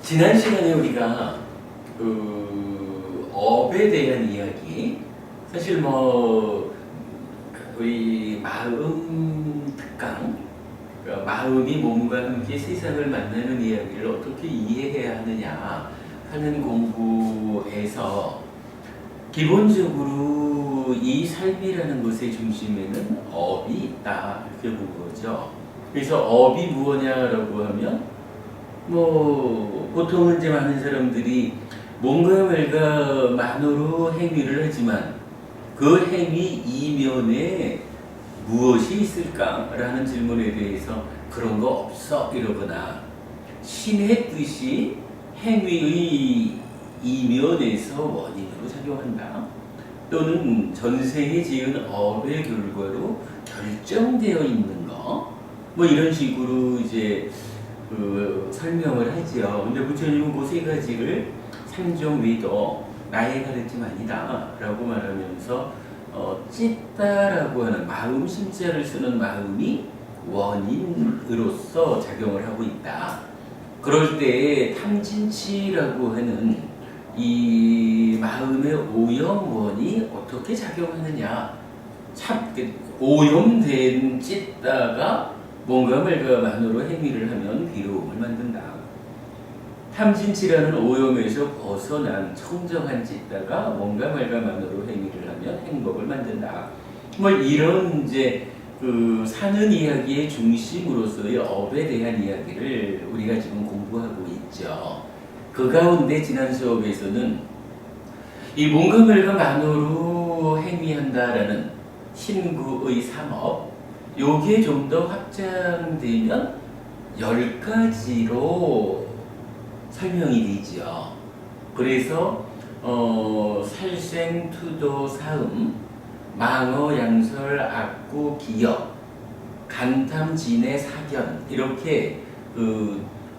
지난 시간에 우리가 업에 대한 이야기, 사실 우리 마음 특강, 그러니까 마음이 몸과 함께 세상을 만나는 이야기를 어떻게 이해해야 하느냐 하는 공부에서 기본적으로 이 삶이라는 것의 중심에는 업이 있다 이렇게 본 거죠. 그래서 업이 무엇냐라고 하면 보통은 이제 많은 사람들이 뭔가 말가 만으로 행위를 하지만 그 행위 이면에 무엇이 있을까라는 질문에 대해서 그런 거 없어 이러거나 신의 뜻이 행위의 이면에서 원인으로 작용한다, 또는 전생에 지은 업의 결과로 결정되어 있는 거 이런 식으로 이제 설명을 하지요. 근데 부처님은 그 세 가지를 삼종위도 나의 가르침 아니다 라고 말하면서 찢다라고 하는 마음 심자를 쓰는 마음이 원인으로서 작용을 하고 있다. 그럴 때 탐진치라고 하는 이 마음의 오염원이 어떻게 작용하느냐, 참 오염된 찢다가 뭔가 말가만으로 행위를 하면 괴로움을 만든다. 탐진치라는 오염에서 벗어난 청정한 찢다가 뭔가 말가만으로 행위를 하면 행복을 만든다. 이런 이제 사는 이야기의 중심으로서의 업에 대한 이야기를 우리가 지금 공부하고 있죠. 그 가운데 지난 수업에서는 이 뭔가 말가만으로 행위한다라는 신구의 삼업, 요게 좀 더 확장되면 10가지로 설명이 되죠. 그래서 살생, 투도, 사음, 망어, 양설, 악구, 기역, 간탐, 진해, 사견, 이렇게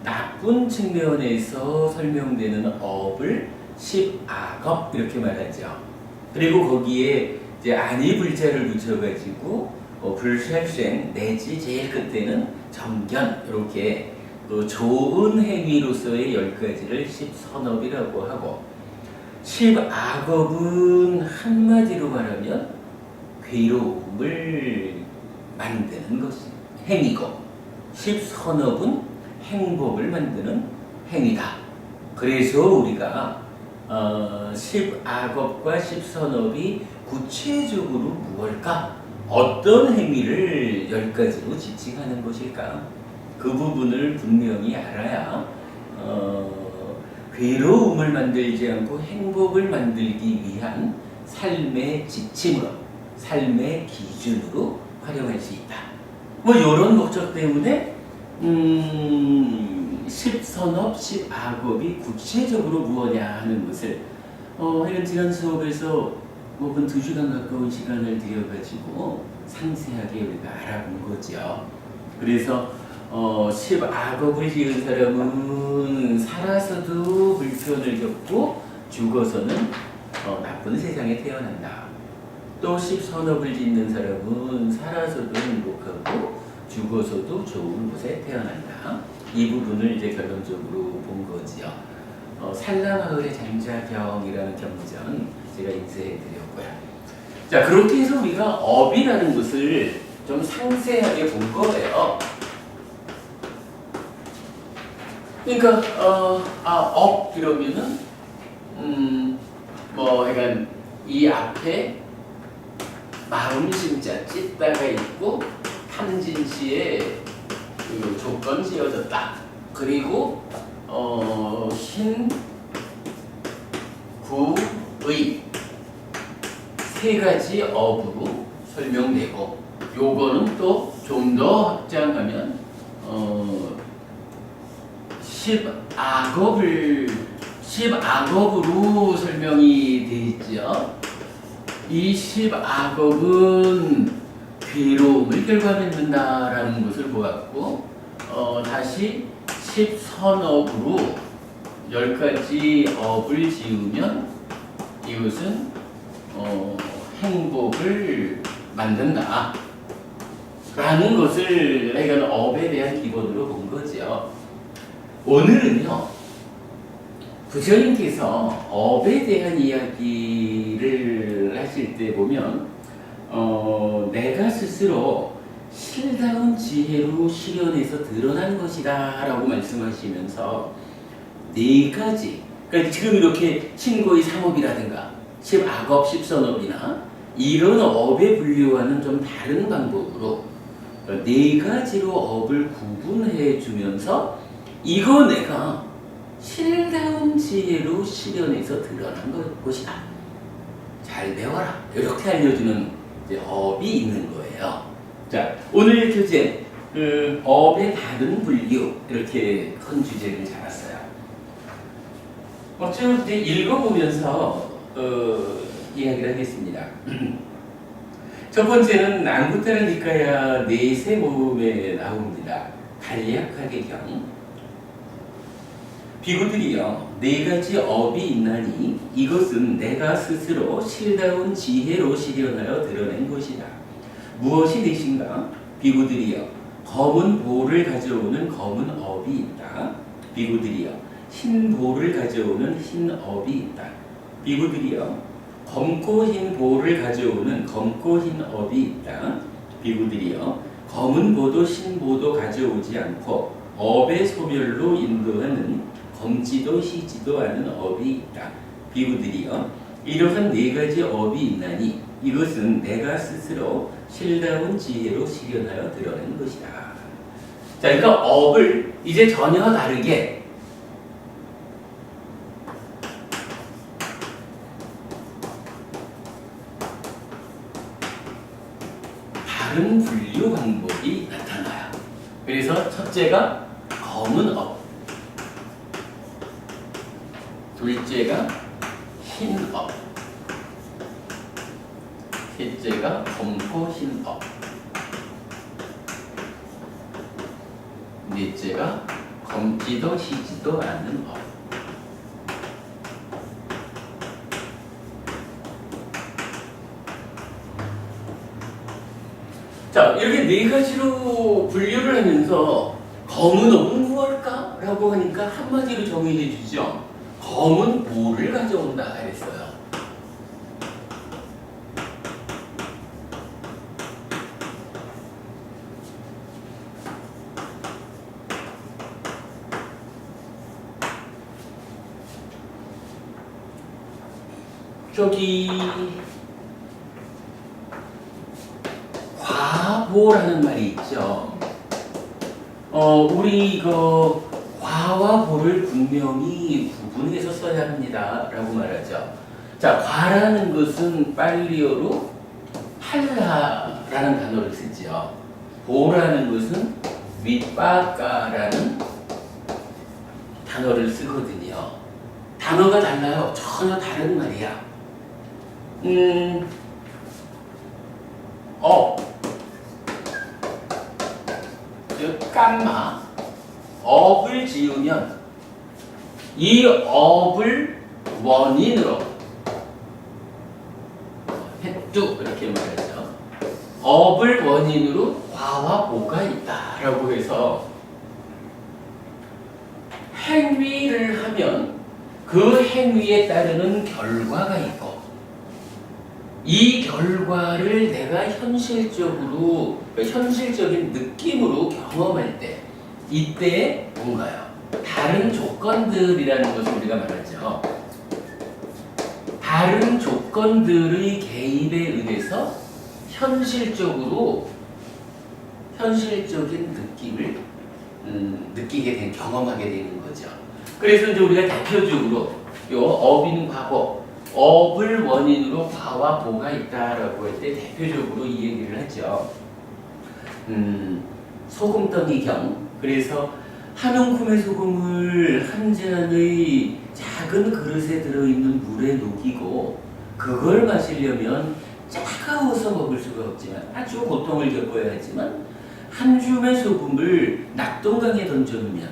나쁜 측면에서 설명되는 업을 10악업 이렇게 말하죠. 그리고 거기에 이제 아니 불자를 붙여가지고 불살생 내지 제일 끝에는 정견, 이렇게 좋은 행위로서의 10가지를 10선업이라고 하고, 10악업은 한마디로 말하면 괴로움을 만드는 것이 행위고, 10선업은 행복을 만드는 행위다. 그래서 우리가 10악업과 10선업이 구체적으로 무엇일까? 어떤 행위를 10가지로 지칭하는 것일까? 그 부분을 분명히 알아야 괴로움을 만들지 않고 행복을 만들기 위한 삶의 지침으로, 삶의 기준으로 활용할 수 있다. 이런 목적 때문에 10선업, 10악업이 구체적으로 무엇냐 하는 것을 하여간 지난 수업에서 한 2시간 가까운 시간을 들여가지고 상세하게 우리가 알아본 거죠. 그래서 10악업을 지은 사람은 살아서도 불편을 겪고 죽어서는 나쁜 세상에 태어난다. 또 10선업을 짓는 사람은 살아서도 행복하고 죽어서도 좋은 곳에 태어난다. 이 부분을 이제 결론적으로 본 거지요. 산라마을의 장자경이라는 경전 제가 인쇄해드렸고요. 자, 그렇게 해서 우리가 업이라는 것을 좀 상세하게 본 거예요. 그러니까 업 이러면은 약간 이 앞에 마음 심자 찢다가 있고 탐진치의 조건 지어졌다. 그리고 신, 구, 의 세 가지 업으로 설명되고, 요거는 또 좀 더 확장하면 10악업으로 설명이 되어 있죠. 이 10악업은 괴로움을 결과맺는다라는 것을 보았고, 다시 10선업으로 10가지 업을 지으면 이것은 행복을 만든다 라는 것을 내가 업에 대한 기본으로 본 거죠. 오늘은요, 부처님께서 업에 대한 이야기를 하실 때 보면 내가 스스로 실다운 지혜로 실현해서 드러난 것이다 라고 말씀하시면서 네 가지, 그러니까 지금 이렇게 신고의 삼업이라든가 십악업, 십선업이나 이런 업에 분류하는 좀 다른 방법으로 네 가지로 업을 구분해 주면서 이거 내가 실다운 지혜로 실현해서 드러난 것이다. 잘 배워라. 이렇게 알려주는 업이 있는 거예요. 자, 오늘 교재 업의 다른 분류 이렇게 큰 주제를 잡았어요. 쭉 이제 읽어보면서 이야기를 하겠습니다. 첫 번째는 안구타라 니카야 네세 모음에 나옵니다. 간략하게 경 비구들이여 네 가지 업이 있나니 이것은 내가 스스로 실다운 지혜로 실현하여 드러낸 것이다. 무엇이 넷인가? 비구들이여 검은 보를 가져오는 검은 업이 있다. 비구들이여 흰 보를 가져오는 흰 업이 있다. 비구들이여 검고 흰 보를 가져오는 검고 흰 업이 있다. 비구들이여 검은 보도 흰 보도 가져오지 않고 업의 소멸로 인도하는 검지도 희지도 않은 업이 있다. 비구들이여 이러한 네 가지 업이 있나니 이것은 내가 스스로 실다운 지혜로 실현하여 드러낸 것이다. 자, 그러니까 업을 이제 전혀 다르게 다른 분류 방법이 나타나요. 그래서 첫째가 검은 업, 둘째가 흰 업, 셋째가 검고 흰 업, 넷째가 검지도 희지도 않은 업. 자, 이렇게 네 가지로 분류를 하면서 검은 업은 무엇일까? 라고 하니까 한마디로 정의해 주죠. 검은 보를 가져온다 그랬어요. 저기 과보라는 말이 있죠. 우리 이거 과와 보를 분명히 구분해서 써야 합니다 라고 말하죠. 자, 과라는 것은 빨리어로 팔라라는 단어를 쓰죠. 보라는 것은 윗바까라는 단어를 쓰거든요. 단어가 달라요. 전혀 다른 말이야. 깜마 업을 지으면 이 업을 원인으로 햇두 이렇게 말하죠. 업을 원인으로 과와 보가 있다라고 해서 행위를 하면 그 행위에 따르는 결과가 있고 이 결과를 내가 현실적으로 현실적인 느낌으로 경험할 때 이때 뭔가요? 다른 조건들이라는 것을 우리가 말하죠. 다른 조건들의 개입에 의해서 현실적인 느낌을 느끼게 된 경험하게 되는 거죠. 그래서 이제 우리가 대표적으로 요 업인 과보 업을 원인으로 과와 보가 있다라고 할 때 대표적으로 이 얘기를 하죠. 소금덩이경. 그래서 한 움큼의 소금을 한 잔의 작은 그릇에 들어있는 물에 녹이고 그걸 마시려면 차가워서 먹을 수가 없지만 아주 고통을 겪어야 하지만 한 줌의 소금을 낙동강에 던져놓으면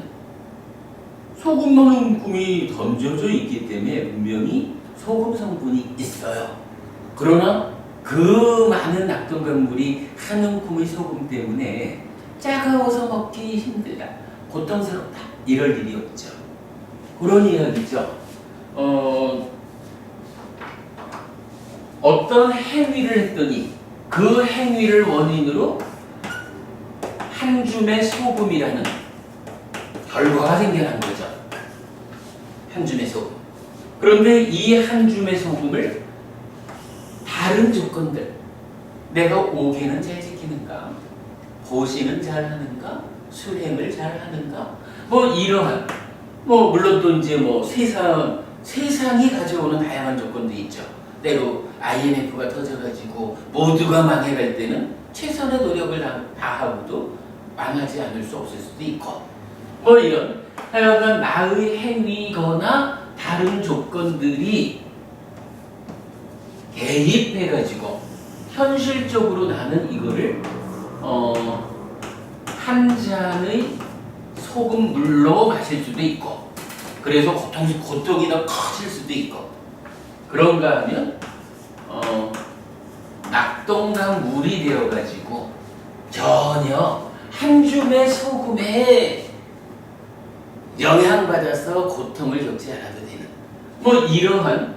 소금만 한 움큼이 던져져 있기 때문에 분명히 소금 성분이 있어요. 그러나 그 많은 낙동강물이 한 움큼의 소금 때문에 차가워서 먹기 힘들다, 고통스럽다 이럴 일이 없죠. 그런 이야기죠. 어떤 행위를 했더니 그 행위를 원인으로 한 줌의 소금이라는 결과가 생겨난 거죠. 한 줌의 소금. 그런데 이 한 줌의 소금을 다른 조건들, 내가 오개는 잘 지키는가, 보시는 잘 하는가, 수행을 잘 하는가, 뭐 이러한, 뭐 물론 또 이제 뭐 세상이 가져오는 다양한 조건도 있죠. 때로 IMF가 터져가지고 모두가 망해갈 때는 최선의 노력을 다하고도 망하지 않을 수 없을 수도 있고, 뭐 이런 하여간 나의 행위거나 다른 조건들이 개입해가지고 현실적으로 나는 이거를 한 잔의 소금 물로 마실 수도 있고, 그래서 고통이 더 커질 수도 있고, 그런가 하면 낙동강 물이 되어가지고 전혀 한 줌의 소금에 영향받아서 고통을 겪지 않아도 되는, 뭐 이러한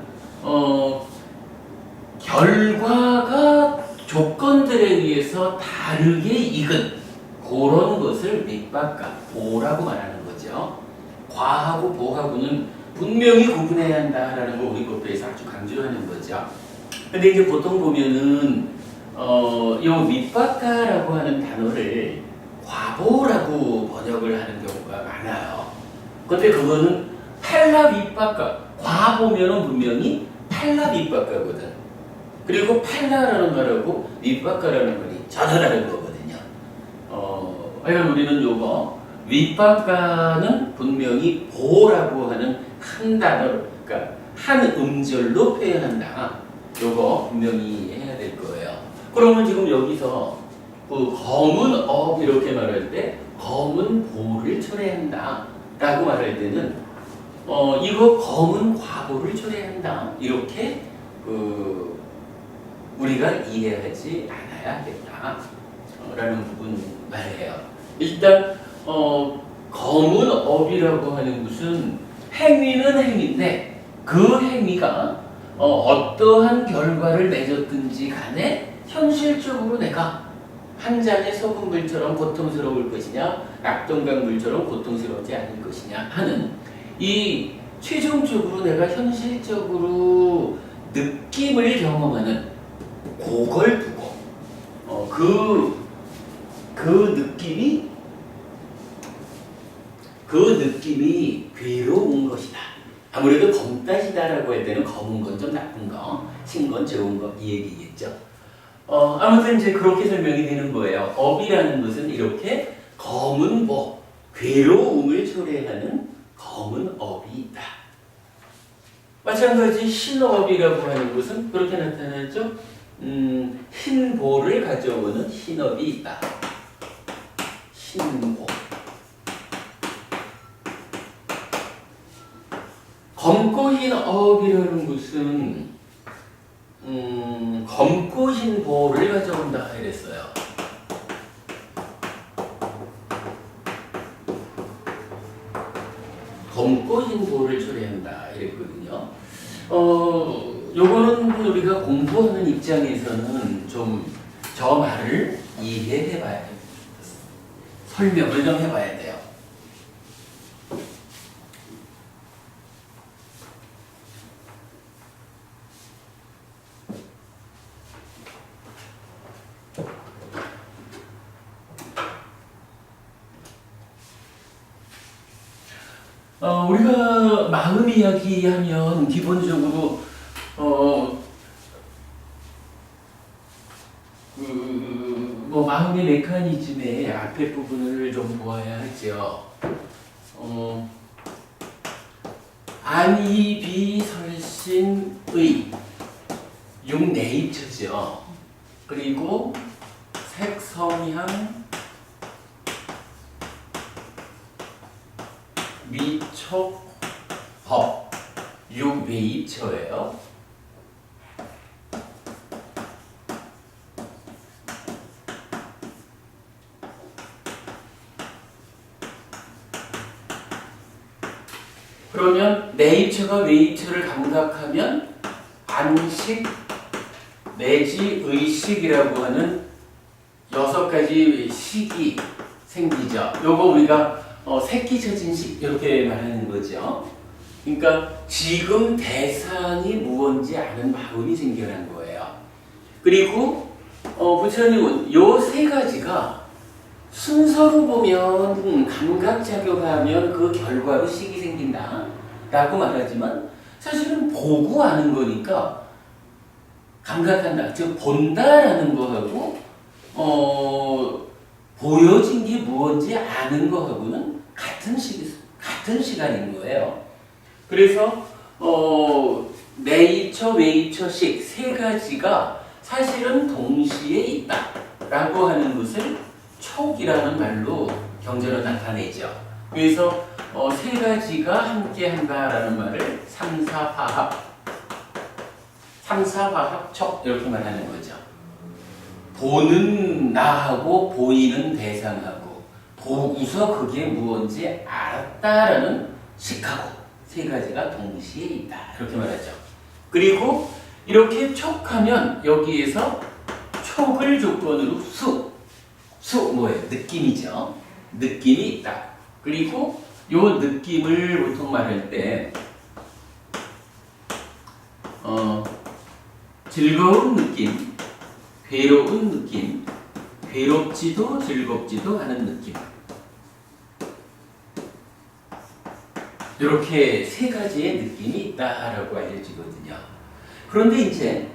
결과가 조건들에 의해서 다르게 익은 그런 것을 밑바깥 보라고 말하는 거죠. 과하고 보하고는 분명히 구분해야 한다라는 거 우리 법에서 아주 강조를 하는 거죠. 근데 이제 보통 보면은 요 밑바깥라고 하는 단어를 과보라고 번역을 하는 경우가 많아요. 근데 그거는 팔라 밑바깥, 과보면은 분명히 팔라 밑바깥거든. 그리고 팔라라는 말하고 밑바깥라는 말이 전혀 다른 거거든요. 하여간 우리는 요거 윗바깥은 분명히 보라고 하는 한 단어, 그러니까 한 음절로 표현한다. 요거 분명히 해야 될 거예요. 그러면 지금 여기서 그 검은 업 이렇게 말할 때 검은 보를 철회한다 라고 말할 때는 이거 검은 과보를 철회한다 이렇게 우리가 이해하지 않아야겠다 라는 부분 말이에요. 일단 검은 업이라고 하는 것은 행위는 행위인데 그 행위가 어떠한 결과를 맺었든지 간에 현실적으로 내가 한 잔의 소금물처럼 고통스러울 것이냐 낙동강 물처럼 고통스럽지 않을 것이냐 하는 이 최종적으로 내가 현실적으로 느낌을 경험하는 그걸 두고 그 느낌이 괴로운 것이다. 아무래도 검다시다라고 할 때는 검은 건 좀 나쁜 거, 신 건 좋은 거 이 얘기겠죠. 아무튼 이제 그렇게 설명이 되는 거예요. 업이라는 것은 이렇게 검은 보, 괴로움을 초래하는 검은 업이 있다. 마찬가지 흰업이라고 하는 것은 그렇게 나타나죠. 흰 보를 가져오는 흰업이 있다. 흰보. 검고 흰 업이라는 것은 검고 흰 보를 가져온다 이랬어요. 검고 흰 보를 처리한다 이랬거든요. 요거는 우리가 공부하는 입장에서는 좀 저 말을 이해해봐야 돼요. 설명을 좀 해봐야 돼요. 우리가 마음 이야기하면 기본적으로 뭐 마음의 메커니즘의 앞에 부분을 좀 보아야 하죠. 안이비설신의 6네이처죠. 그리고 색성향 미촉법 6네이처예요. 그러면 내입처가 외입처를 감각하면 안식 내지 의식이라고 하는 6가지 식이 생기죠. 요거 우리가 새끼처진식 이렇게 말하는 거죠. 그러니까 지금 대상이 무언지 아는 마음이 생겨난 거예요. 그리고 부처님은 요 3가지가 순서로 보면 감각작용하면 그 결과로 식이 생긴다 라고 말하지만 사실은 보고 아는 거니까 감각한다, 즉 본다라는 거하고 보여진 게 무언지 아는 거하고는 같은 시간인 거예요. 그래서 내입처, 외입처식 3가지가 사실은 동시에 있다라고 하는 것을 촉이라는 말로 경전을 나타내죠. 그래서 3가지가 함께 한다라는 말을 삼사화합 촉 이렇게 말하는 거죠. 보는 나하고 보이는 대상하고 보고서 그게 무언지 알았다라는 식하고 3가지가 동시에 있다 이렇게 말하죠. 그리고 이렇게 촉하면 여기에서 촉을 조건으로 수 뭐예요? 느낌이죠. 느낌이 있다. 그리고 요 느낌을 보통 말할 때 즐거운 느낌, 괴로운 느낌, 괴롭지도 즐겁지도 않은 느낌. 이렇게 3가지의 느낌이 있다라고 알려지거든요. 그런데 이제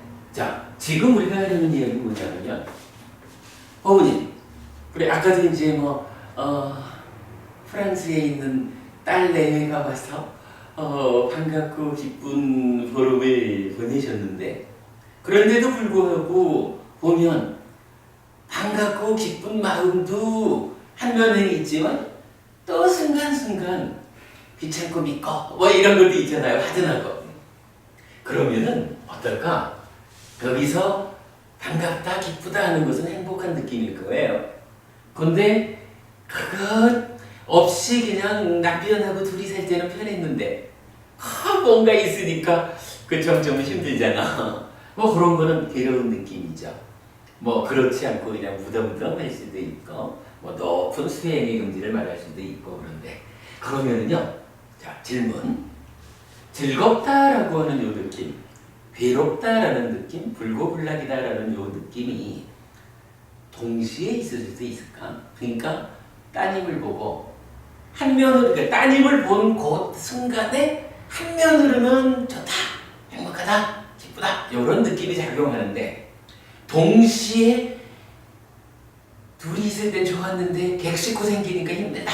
지금 우리가 하려는 이야기는 뭐냐면요. 어머님, 그래 아까도 이제 프랑스에 있는 딸 내외가 와서 반갑고 기쁜 보름을 보내셨는데 그런데도 불구하고 보면 반갑고 기쁜 마음도 한면에 있지만 또 순간순간 귀찮고 믿고 이런 것도 있잖아요. 화든하고. 그러면은 어떨까? 여기서 반갑다 기쁘다 하는 것은 행복한 느낌일 거예요. 근데 그것 없이 그냥 남편하고 둘이 살 때는 편했는데 뭔가 있으니까 그 점점 힘들잖아. 그런 거는 괴로운 느낌이죠. 그렇지 않고 그냥 무덤무덤할 수도 있고 높은 수행의 금지를 말할 수도 있고 그러면은요. 자, 질문. 즐겁다라고 하는 요 느낌, 괴롭다라는 느낌, 불고불락이다라는 요 느낌이 동시에 있을 수도 있을까? 그러니까 따님을 보고 한면으로, 그러니까 따님을 본 그 순간에 한면으로는 좋다, 행복하다, 기쁘다 이런 느낌이 작용하는데 동시에 둘이 있을 땐 좋았는데 객식고 생기니까 힘들다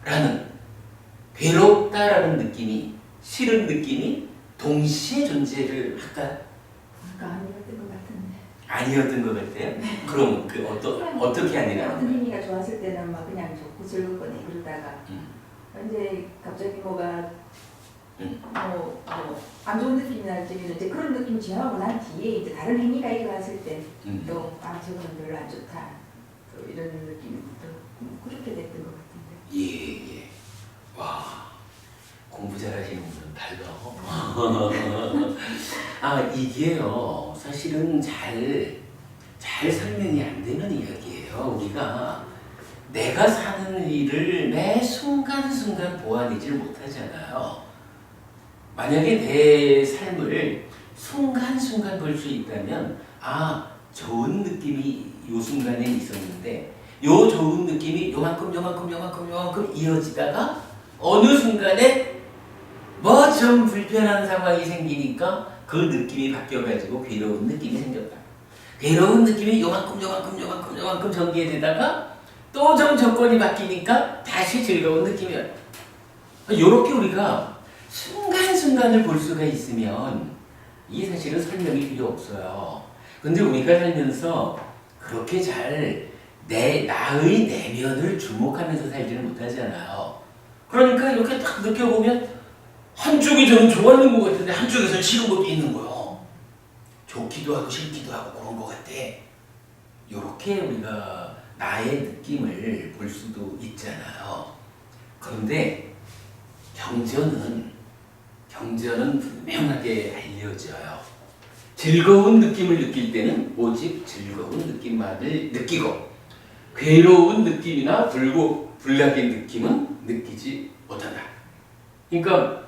라는 괴롭다라는 느낌이, 싫은 느낌이 동시에 존재를 할까? 아니었던 것 같은데. 아니었던 것 같아요? 네. 그럼 어떻게 아니라는 거예요? 선생님이가 좋았을 때는 그냥 좋고 즐겁거니 그러다가 이제 갑자기 뭐가 안 좋은 느낌이 날 때는 이제 그런 느낌이 지나고 난 뒤에 이제 다른 행위가 일어났을 때 또 저거는 별로 안 좋다 또 이런 느낌이 또 그렇게 됐던 것 같은데. 예. 와, 공부 잘하시는 분은 달라. 이게요 사실은 잘 설명이 안 되는 이야기예요. 우리가 내가 사는 일을 매 순간순간 보완하지를 못하잖아요. 만약에 내 삶을 순간순간 볼 수 있다면 좋은 느낌이 요 순간에 있었는데 요 좋은 느낌이 요만큼 이어지다가 어느 순간에 좀 불편한 상황이 생기니까 그 느낌이 바뀌어가지고 괴로운 느낌이 생겼다. 괴로운 느낌이 요만큼 전개되다가 또 좀 조건이 바뀌니까 다시 즐거운 느낌이 왔다. 요렇게 우리가 순간순간을 볼 수가 있으면 이게 사실은 설명이 필요 없어요. 근데 우리가 살면서 그렇게 잘 나의 내면을 주목하면서 살지는 못하잖아요. 그러니까 이렇게 딱 느껴보면 한쪽이 좀 좋아하는 것 같은데 한쪽에서는 싫은 것도 있는 거예요. 좋기도 하고 싫기도 하고 그런 것 같아. 이렇게 우리가 나의 느낌을 볼 수도 있잖아요. 그런데 경전은 경전은 분명하게 알려져요. 즐거운 느낌을 느낄 때는 오직 즐거운 느낌만을 느끼고 괴로운 느낌이나 불락의 느낌은 느끼지 못한다. 그러니까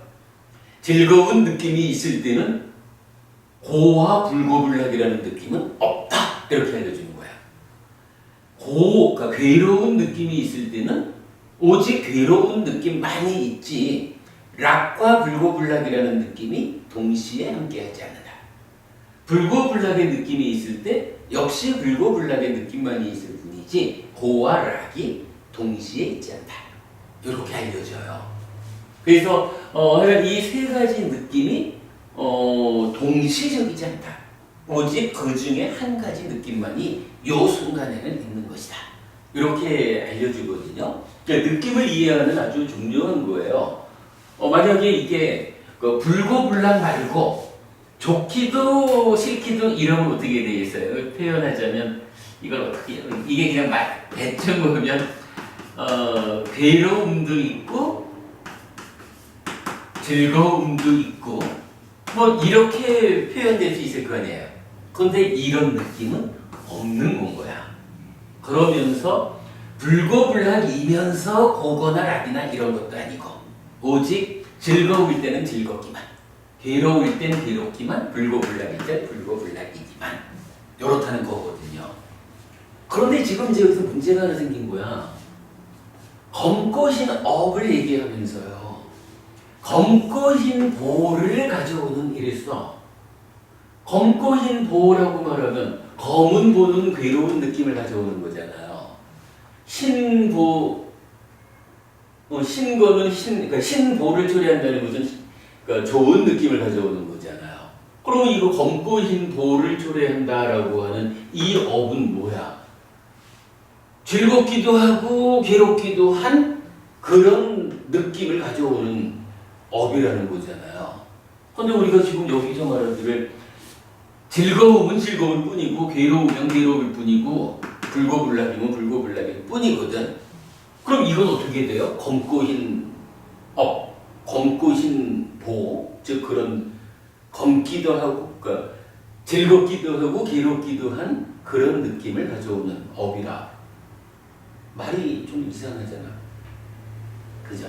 즐거운 느낌이 있을 때는 고와 불고불락이라는 느낌은 없다. 이렇게 알려주는 거야. 그러니까 괴로운 느낌이 있을 때는 오직 괴로운 느낌만이 있지 락과 불고불락이라는 느낌이 동시에 함께하지 않는다. 불고불락의 느낌이 있을 때 역시 불고불락의 느낌만이 있을 뿐이지 고와 락이 동시에 있지 않다. 이렇게 알려져요. 그래서 이 세 가지 느낌이 동시적이지 않다. 오직 그 중에 한 가지 느낌만이 요 순간에는 있는 것이다. 이렇게 알려주거든요. 그러니까 느낌을 이해하는 아주 중요한 거예요. 만약에 이게 불고불락 말고 좋기도 싫기도 이러면 어떻게 되겠어요? 표현하자면 이걸 어떻게 이게 그냥 대충 보면 괴로움도 있고 즐거움도 있고 뭐 이렇게 표현될 수 있을 거 아니에요. 그런데 이런 느낌은 없는 건 거야. 그러면서 불고불락이면서 고거나 락이나 이런 것도 아니고 오직 즐거울 때는 즐겁기만 괴로울 땐 괴롭기만 불고불락일 땐 불고불락이기만 이렇다는 거거든요. 그런데 지금 이제 여기서 문제가 하나 생긴 거야. 검고신 업을 얘기하면서요. 검고신 보를 가져오는 이랬어. 검고신 보라고 말하면 검은 보는 괴로운 느낌을 가져오는 거잖아요. 신보, 신거는 그러니까 신보를 초래한다는 것은 그러니까 좋은 느낌을 가져오는 거잖아요. 그러면 이거 검고신 보를 초래한다라고 하는 이 업은 뭐야? 즐겁기도 하고 괴롭기도 한 그런 느낌을 가져오는 업이라는 거잖아요. 근데 우리가 지금 여기서 말하기를 즐거움은 즐거울 뿐이고 괴로우면 괴로울 뿐이고 불고불락이면 불고불락일 뿐이거든. 그럼 이건 어떻게 돼요? 검고신 업, 검고신 보, 즉 그런 검기도 하고 그러니까 즐겁기도 하고 괴롭기도 한 그런 느낌을 가져오는 업이라. 말이 좀 이상하잖아. 그죠?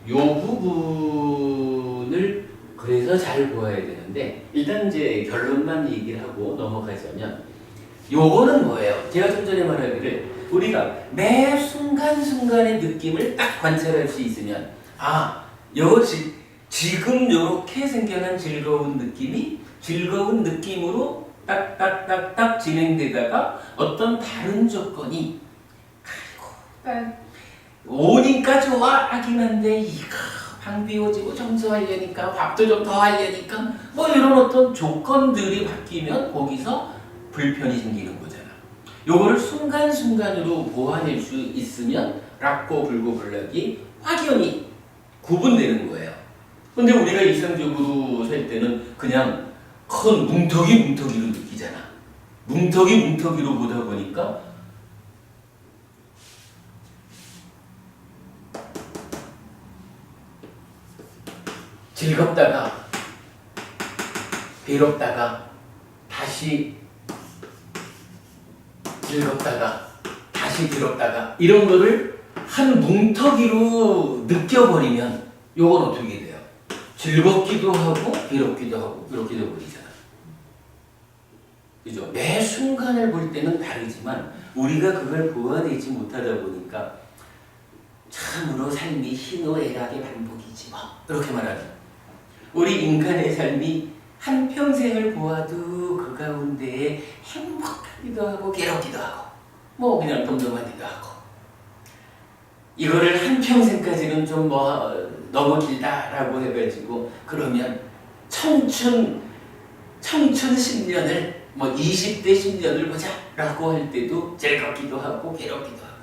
요 부분을 그래서 잘 보아야 되는데 일단 이제 결론만 얘기를 하고 넘어가자면 요거는 뭐예요? 제가 좀 전에 말하기를 우리가 매 순간순간의 느낌을 딱 관찰할 수 있으면 지금 요렇게 생겨난 즐거운 느낌이 즐거운 느낌으로 딱딱딱딱 진행되다가 어떤 다른 조건이 오니까 좋아하긴 한데 방 비워지고 청소하려니까 밥도 좀 더 하려니까 뭐 이런 어떤 조건들이 바뀌면 거기서 불편이 생기는 거잖아. 요거를 순간순간으로 보완할 수 있으면 락고 불고불락이 확연히 구분되는 거예요. 근데 우리가 일상적으로 살 때는 그냥 큰 뭉텅이로 느끼잖아. 뭉텅이로 보다 보니까 즐겁다가 괴롭다가 다시 즐겁다가 다시 괴롭다가 이런 거를 한 뭉텅이로 느껴버리면 요건 어떻게 돼요? 즐겁기도 하고 괴롭기도 하고 이렇게 되어버리잖아. 그죠? 매 순간을 볼 때는 다르지만 우리가 그걸 보완하지 못하다 보니까 참으로 삶이 희노애락의 반복이지 뭐 이렇게 말하는 우리 인간의 삶이 한평생을 보아도 그 가운데에 행복하기도 하고 괴롭기도 하고 뭐 그냥 덤덤하기도 하고 이거를 한평생까지는 좀 너무 길다라고 해가지고 그러면 청춘 10년을 20대 10년을 보자 라고 할 때도 즐겁기도 하고 괴롭기도 하고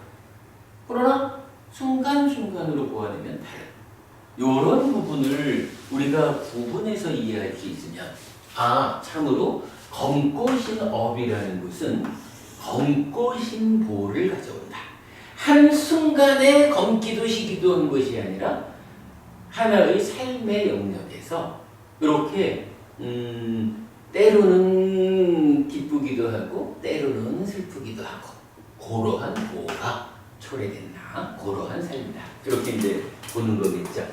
그러나 순간순간으로 보아내면 다른 이런 부분을 우리가 구분해서 이해할 수 있으면 참으로 검고신 업이라는 것은 검고신 보를 가져온다. 한순간에 검기도 시기도 한 것이 아니라 하나의 삶의 영역에서 이렇게 때로는 기쁘기도 하고 때로는 슬프기도 하고 그러한 뭐가 초래됐나 그러한 삶이다. 이렇게 이제 보는 거겠죠.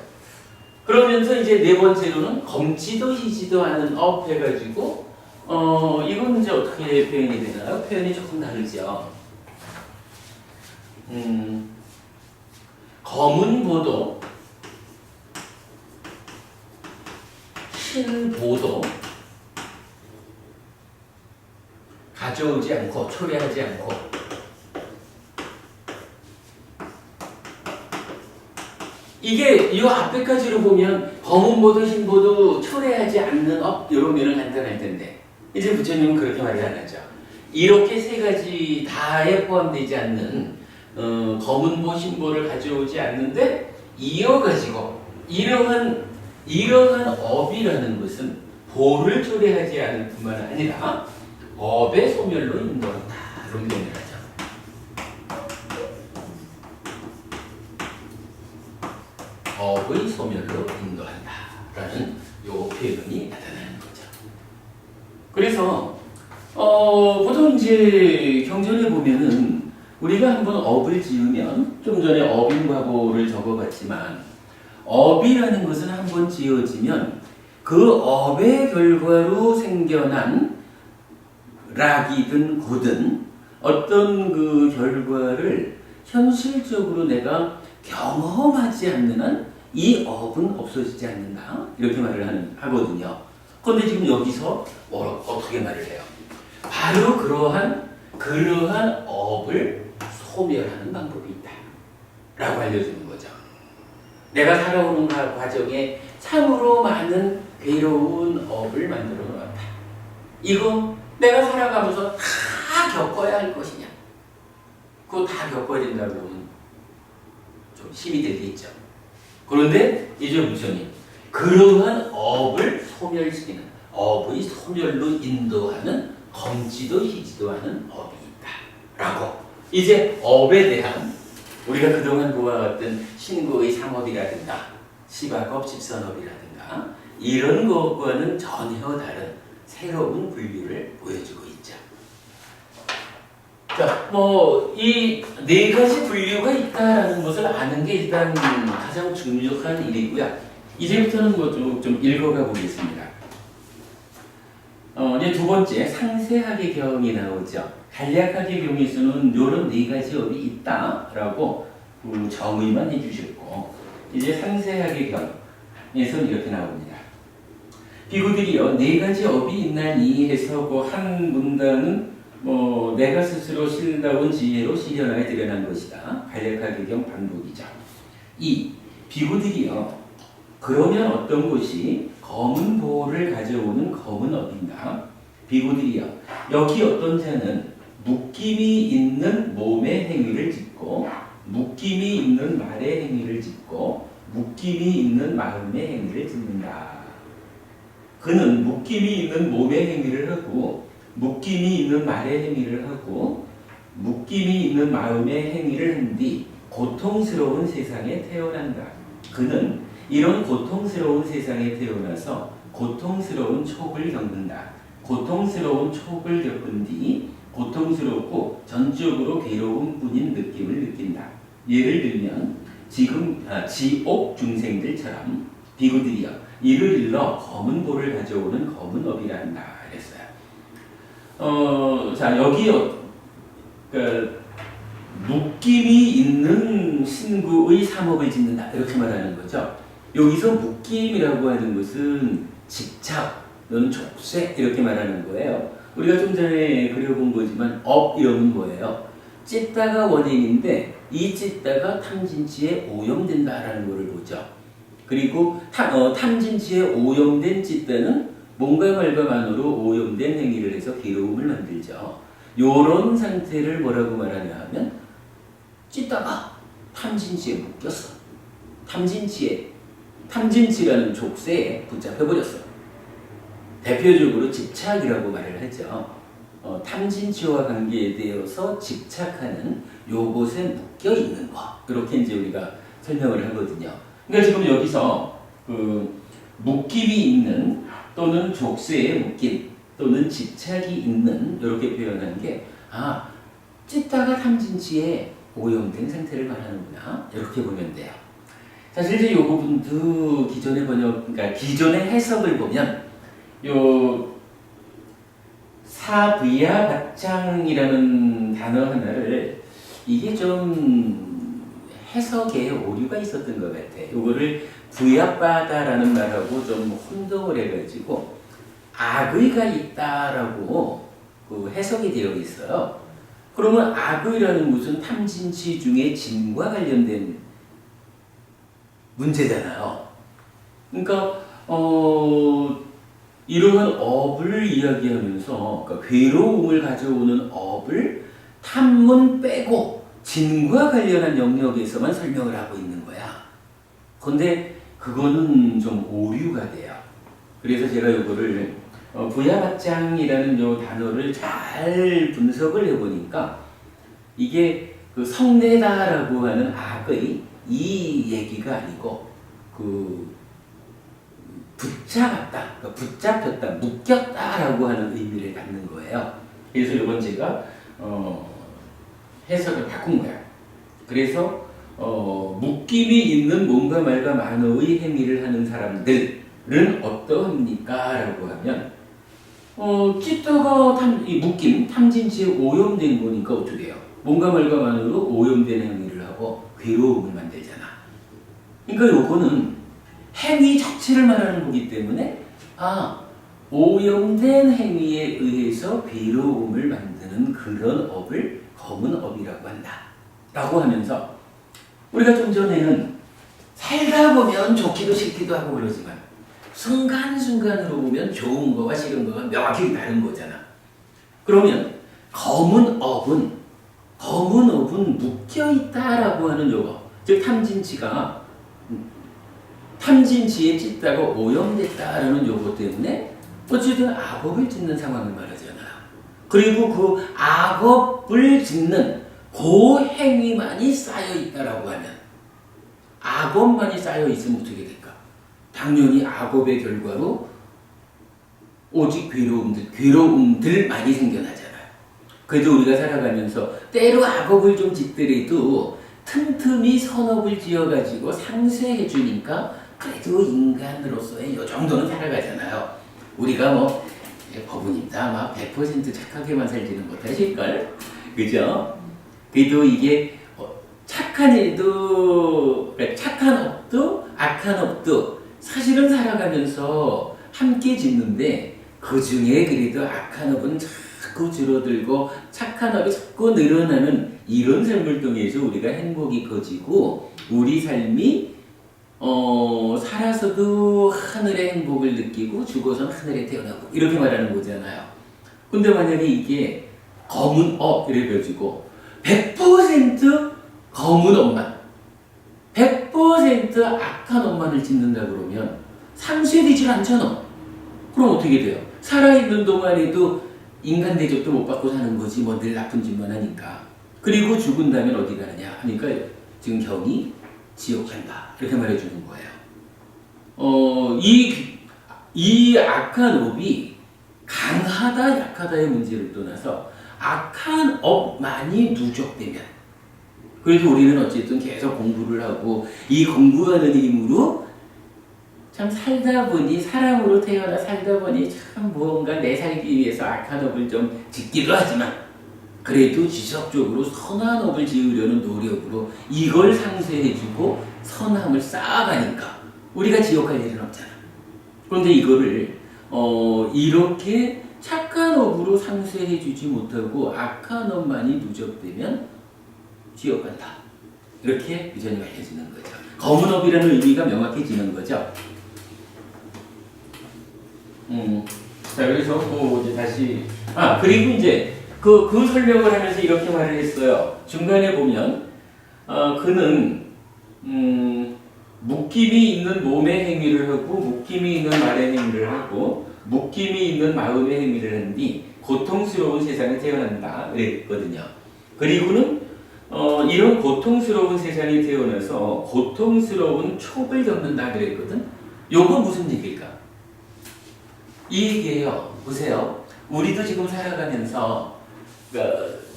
그러면서 이제 네 번째로는 검지도 희지도 않은 업 해가지고 이건 이제 어떻게 표현이 되나요? 표현이 조금 다르죠. 검은 보도, 흰 보도 가져오지 않고 초래하지 않고 이게 이 앞에까지로 보면 검은 보도, 흰 보도 초래하지 않는 업 이러면 간단할 텐데 이제 부처님은 그렇게 말을 안 하죠. 이렇게 세 가지 다에 포함되지 않는 검은 보, 흰 보를 가져오지 않는데 이어가지고 이러한 업이라는 것은 보를 초래하지 않을 뿐만 아니라 업의 소멸로 인도한다. 이런 표현을 하죠. 업의 소멸로 인도한다라는 요 표현이 나타나는 거죠. 그래서 보통 이제 경전에 보면은 우리가 한번 업을 지으면 좀 전에 업인과보를 적어봤지만 업이라는 것은 한번 지어지면 그 업의 결과로 생겨난 락이든 고든 어떤 그 결과를 현실적으로 내가 경험하지 않는 한 이 업은 없어지지 않는다. 이렇게 말을 하거든요. 그런데 지금 여기서 어떻게 말을 해요? 바로 그러한 업을 소멸하는 방법이 있다. 라고 알려주는 거죠. 내가 살아오는 과정에 참으로 많은 괴로운 업을 만들어 놓았다. 이거 내가 살아가면서 다 겪어야 할 것이냐? 그거 다 겪어야 된다고 하면 좀 힘이 되겠죠. 그런데 이제 부처님 그러한 업을 소멸시키는 업의 소멸로 인도하는 검지도 희지도 하는 업이 있다. 라고 이제 업에 대한 우리가 그동안 보아왔던 신구의 상업이라든가 시바업, 집선업이라든가 이런 것과는 전혀 다른 새로운 분류를 보여주고 있죠. 자, 이 네 가지 분류가 있다라는 것을 아는 게 일단 가장 중요한 일이고요. 이제부터는 좀 읽어가 보겠습니다. 이제 두 번째 상세하게 경이 나오죠. 간략하게 경에서는 이런 네 가지 업이 있다라고 정의만 해주셨고 이제 상세하게 경에서는 이렇게 나옵니다. 비구들이여 네 가지 업이 있나니 해서 그 한 문단은 내가 스스로 실다운 지혜로 실현하여 드러난 것이다. 간략하게 경 반복이죠. 이 비구들이여 그러면 어떤 것이 검은 보를 가져오는 검은 업인가? 비구들이여 여기 어떤 자는 묶임이 있는 몸의 행위를 짓고 묶임이 있는 말의 행위를 짓고 묶임이 있는 마음의 행위를 짓는다. 그는 묶임이 있는 몸의 행위를 하고 묶임이 있는 말의 행위를 하고 묶임이 있는 마음의 행위를 한 뒤 고통스러운 세상에 태어난다. 그는 이런 고통스러운 세상에 태어나서 고통스러운 촉을 겪는다. 고통스러운 촉을 겪은 뒤 고통스럽고 전적으로 괴로운 뿐인 느낌을 느낀다. 예를 들면 지금 지옥 중생들처럼 비구들이여 이를 일러 검은 보를 가져오는 검은 업이라 한다. 그랬어요. 자 여기 묶임이 있는 신구의 삼업을 짓는다. 이렇게 말하는 거죠. 여기서 묶임이라고 하는 것은 집착 또는 족쇄 이렇게 말하는 거예요. 우리가 좀 전에 그려본 거지만 업 이러면 뭐예요? 찢다가 원인인데 이 찢다가 탐진치에 오염된다라는 것을 보죠. 그리고 탐진치에 오염된 찢다는 몸과 말과만으로 오염된 행위를 해서 괴로움을 만들죠. 요런 상태를 뭐라고 말하냐 하면 찢다가 탐진치에 묶였어. 탐진치라는 족쇄에 붙잡혀버렸어. 대표적으로 집착이라고 말을 하죠. 탐진치와 관계되어서 집착하는 요것에 묶여있는 거. 그렇게 이제 우리가 설명을 하거든요. 그러니까 지금 여기서 그 묶임이 있는 또는 족쇄에 묶인 또는 집착이 있는 이렇게 표현한 게 찢다가 탐진치에 오염된 상태를 말하는구나 이렇게 보면 돼요. 사실 이제 이 부분도 기존의 번역, 그러니까 기존의 해석을 보면 요 사부야박장이라는 단어 하나를 이게 좀 해석에 오류가 있었던 것 같아. 요거를 부야바다라는 말하고 좀 혼동을 해가지고 악의가 있다라고 그 해석이 되어 있어요. 그러면 악의라는 무슨 탐진치 중에 진과 관련된 문제잖아요. 그러니까 이러한 업을 이야기하면서 그러니까 괴로움을 가져오는 업을 탐문 빼고 진과 관련한 영역에서만 설명을 하고 있는 거야. 근데 그거는 좀 오류가 돼요. 그래서 제가 이거를 부야바짱이라는 요 단어를 잘 분석을 해보니까 이게 그 성내다라고 하는 악의 이 얘기가 아니고 그 붙잡았다, 그러니까 붙잡혔다, 묶였다라고 하는 의미를 갖는 거예요. 그래서 이번 제가 해석을 바꾼 거야. 그래서 묶임이 있는 몸과 말과 만어의 행위를 하는 사람들은 어떠합니까? 라고 하면 찢다가 이 묶임, 탐진치에 오염된 거니까 어떻게 해요? 몸과 말과 만어로 오염된 행위를 하고 괴로움을 만들잖아. 그러니까 요거는 행위 자체를 말하는 거기 때문에 오염된 행위에 의해서 괴로움을 만드는 그런 업을 검은 업이라고 한다 라고 하면서 우리가 좀 전에는 살다 보면 좋기도 싫기도 하고 그러지만 순간순간으로 보면 좋은 거와 싫은 거가 명확히 다른 거잖아. 그러면 검은 업은 묶여있다라고 하는 요거, 즉 탐진치에 찢다가 오염됐다라는 요거 때문에 어쨌든 악업을 짓는 상황을 말하잖아요. 그리고 그 악업을 짓는 그 행위만이 쌓여있다라고 하면 악업만이 쌓여있으면 어떻게 될까? 당연히 악업의 결과로 오직 괴로움들 많이 생겨나잖아요. 그래도 우리가 살아가면서 때로 악업을 좀 짓더라도 틈틈이 선업을 지어가지고 상쇄해 주니까 그래도 인간으로서의 요 정도는 살아가잖아요. 우리가 뭐 법은입니다. 막 100% 착하게만 살지는 못하실걸? 그죠? 그래도 이게 착한 일도, 착한 업도 악한 업도 사실은 살아가면서 함께 짓는데 그 중에 그래도 악한 업은 자꾸 줄어들고 착한 업이 자꾸 늘어나는 이런 삶을 통해서 우리가 행복이 커지고 우리 삶이 살아서도 하늘의 행복을 느끼고 죽어서는 하늘에 태어나고 이렇게 말하는 거잖아요. 근데 만약에 이게 검은 업 이래가지고 100% 검은 업만 100% 악한 업만을 짓는다 그러면 상쇄되질 않잖아. 그럼 어떻게 돼요? 살아있는 동안에도 인간 대접도 못 받고 사는 거지 뭐 늘 나쁜 짓만 하니까. 그리고 죽은다면 어디 가느냐 하니까 지금 경이 지옥 간다 이렇게 말해주는 거예요. 이 악한 업이 강하다 약하다의 문제를 떠나서 악한 업만이 누적되면 그래도 우리는 어쨌든 계속 공부를 하고 이 공부하는 힘으로 참 살다 보니 사람으로 태어나 살다 보니 참 무언가 내 살기 위해서 악한 업을 좀 짓기도 하지만 그래도 지속적으로 선한 업을 지으려는 노력으로 이걸 상쇄해주고 선함을 쌓아가니까 우리가 지옥 갈 일은 없잖아. 그런데 이거를 이렇게 착한 업으로 상쇄해주지 못하고 악한 업만이 누적되면 지옥 간다. 이렇게 유전이 알려지는 거죠. 검은 업이라는 의미가 명확해지는 거죠. 자, 여기서 이제 다시 그리고 이제 그 설명을 하면서 이렇게 말을 했어요. 중간에 보면 그는 묶임이 있는 몸의 행위를 하고 묶임이 있는 말의 행위를 하고 묶임이 있는 마음의 행위를 하니 고통스러운 세상에 태어난다 그랬거든요. 그리고는 이런 고통스러운 세상에 태어나서 고통스러운 촉을 겪는다 그랬거든. 요건 무슨 얘기일까? 이 얘기예요. 보세요. 우리도 지금 살아가면서